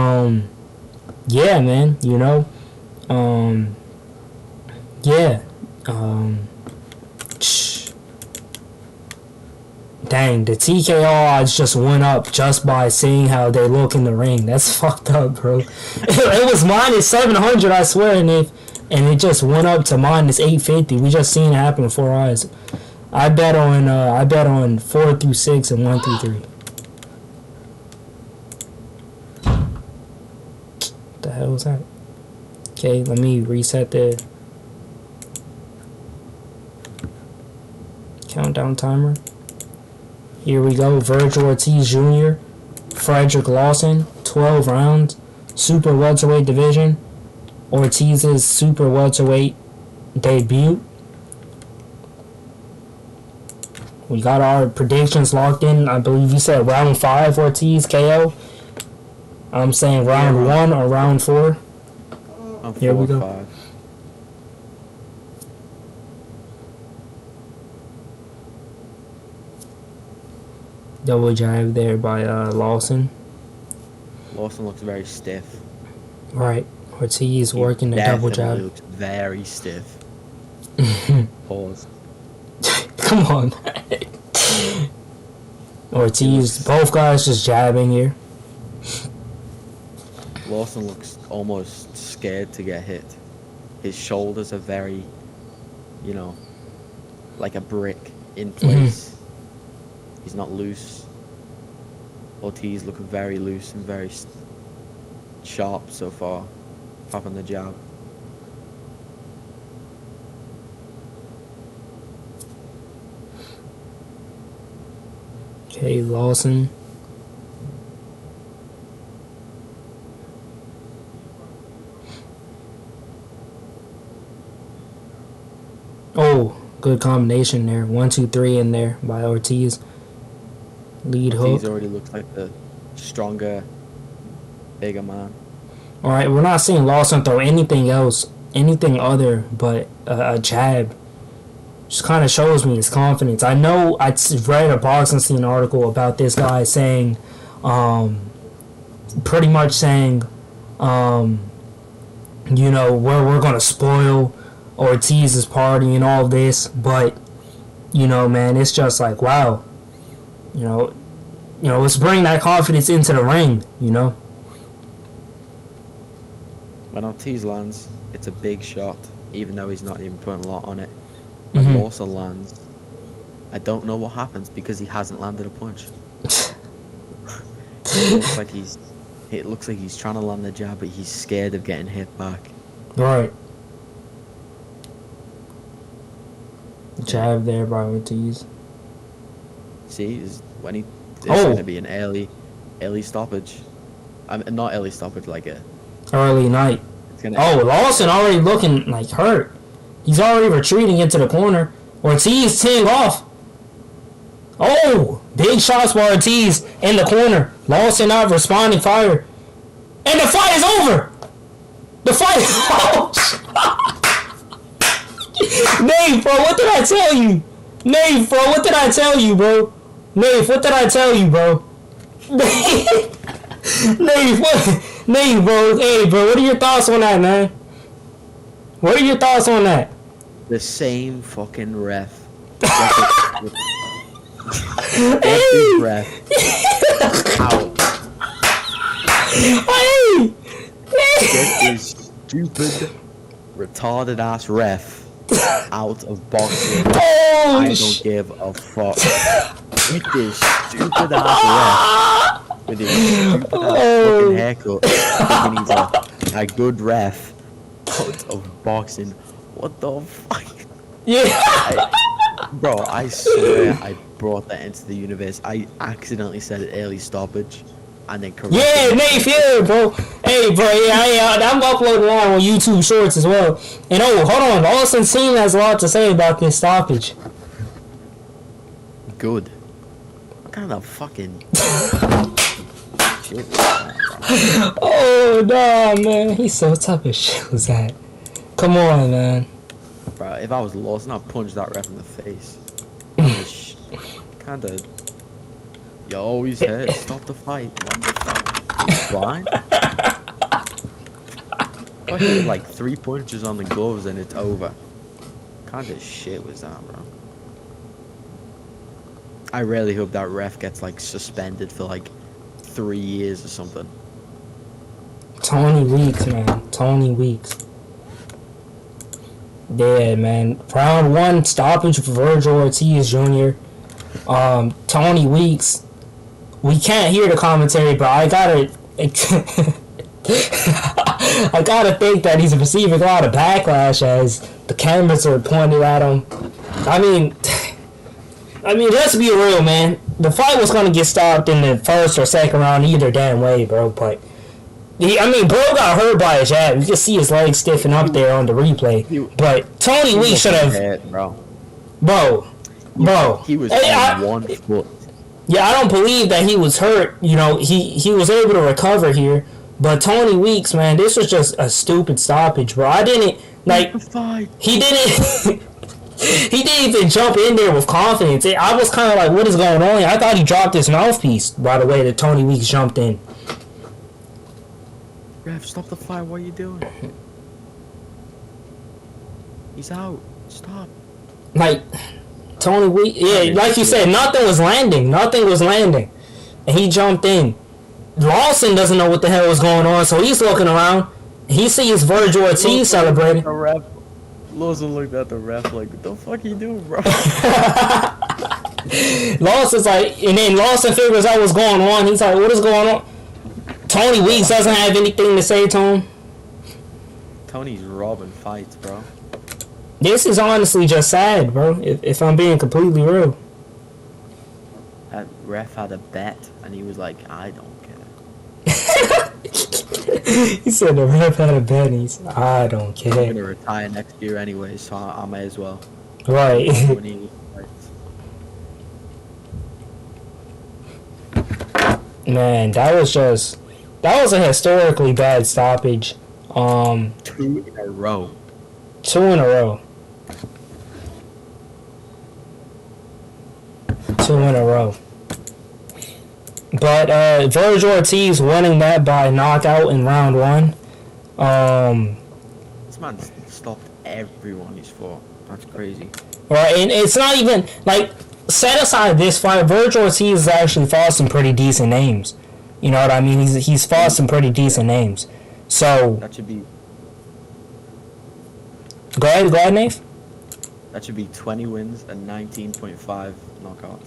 yeah, man, you know. Yeah. Dang, the TKO odds just went up just by seeing how they look in the ring. That's fucked up, bro. It was minus 700, I swear, and it just went up to minus 850. We just seen it happen before our eyes. I bet on 4 through 6 and 1 through 3. What the hell was that? Okay, let me reset the countdown timer. Here we go. Vergil Ortiz Jr., Fredrick Lawson, 12 rounds, super welterweight division. Ortiz's super welterweight debut. We got our predictions locked in. I believe you said round 5 Ortiz KO. I'm saying round 1 or round 4. Here we go. 5. Double jab there by Lawson. Lawson looks very stiff. Right. Ortiz working the double jab. Looks very stiff. Pause. Come on. Ortiz, both guys just jabbing here. Lawson looks almost scared to get hit. His shoulders are very, you know, like a brick in place. He's not loose. Ortiz looking very loose and very sharp so far, popping the jab. Okay, Lawson. Oh, good combination there. 1, 2, 3 in there by Ortiz. Lead Ortiz hook. already looks like the stronger, bigger man. All right, we're not seeing Lawson throw anything else, anything other but a jab. Just kind of shows me his confidence. I know I read a boxing scene article about this guy saying, pretty much saying, you know, we're gonna spoil Ortiz's party and all this, but you know, man, it's just like, wow, you know, let's bring that confidence into the ring, you know. When Ortiz lands, it's a big shot, even though he's not even putting a lot on it. Mhm. When Lawson lands, I don't know what happens because he hasn't landed a punch. It looks like he's trying to land the jab, but he's scared of getting hit back. Right. Jab there by Ortiz. See, this is Oh. going to be an early stoppage. Not early stoppage, like a. Early night. It's gonna. Oh, Lawson already looking like hurt. He's already retreating into the corner. Ortiz teeing off. Oh, big shots by Ortiz in the corner. Lawson not responding fire. And the fight is over. The fight is Nate, bro, what did I tell you? Nate, bro, what did I tell you, bro? Nate, what did I tell you, bro? Nate, what? Nate, bro, hey, bro, what are your thoughts on that, man? What are your thoughts on that? The same fucking ref. Get this ref out. Hey! Get this stupid, retarded ass ref out of boxing. Oh, I don't give a fuck. Get this stupid ass ref with his stupid ass fucking haircut. Thinking he's a good ref out of boxing. What the fuck? yeah. Bro, I swear I brought that into the universe. I accidentally said it early stoppage and then corrected Yeah, it. Nate, yeah, bro. Hey, bro, yeah, I'm uploading one on YouTube Shorts as well. And oh, hold on, Lawson's team has a lot to say about this stoppage. Good. What kind of fucking shit? Oh, no, man. He's so tough as shit was that. Come on, man. Bro, if I was Lawson, I'd punch that ref in the face. Kinda. You always hurt. Stop the fight. What the fuck? You blind? I hit like 3 punches on the gloves and it's over. Kinda shit was that, bro? I really hope that ref gets like suspended for like 3 years or something. Tony Weeks, man. Tony Weeks. Yeah, man. Round 1 stoppage for Vergil Ortiz Jr. Tony Weeks. We can't hear the commentary, but I gotta I gotta think that he's receiving a lot of backlash as the cameras are pointed at him. I mean, let's be real, man. The fight was gonna get stopped in the first or second round either damn way, bro. But bro got hurt by a jab. You can see his legs stiffen up there on the replay. But Tony Weeks should have, bro. He was on 1 foot. Yeah, I don't believe that he was hurt. You know, he was able to recover here. But Tony Weeks, man, this was just a stupid stoppage, bro. I didn't like. He didn't. He didn't even jump in there with confidence. I was kind of like, what is going on here? I thought he dropped his mouthpiece, by the way, that Tony Weeks jumped in. Ref, stop the fight. What are you doing? He's out. Stop. Like, Tony Weeks, yeah, like you said, nothing was landing. And he jumped in. Lawson doesn't know what the hell was going on, so he's looking around. He sees Vergil Ortiz celebrating. Lawson looked at the ref like, what the fuck are you doing, bro? Lawson's like, and then Lawson figures out what's going on. He's like, what is going on? Tony Weeks doesn't have anything to say to him. Tony's robbing fights, bro. This is honestly just sad, bro, if I'm being completely real. That ref had a bet, and he was like, I don't care. He said the ref had a bet, and he's I don't care. I'm going to retire next year anyway, so I may as well. Right. 20 fights. Man, that was a historically bad stoppage. 2 in a row. 2 in a row. 2 in a row. But Vergil Ortiz winning that by knockout in round 1. This man stopped everyone he's fought. That's crazy. Right, and it's not even like, set aside this fight, Vergil Ortiz has actually fought some pretty decent names. You know what I mean? He's fought some pretty decent names. So That should be go ahead, Nate. That should be 20 wins and 19.5 knockouts.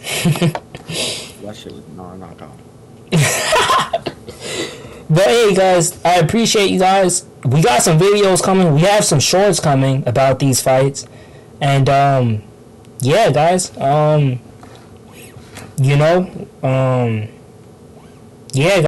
That shit was not a knockout. But hey guys, I appreciate you guys. We got some videos coming. We have some shorts coming about these fights. And yeah guys, yeah.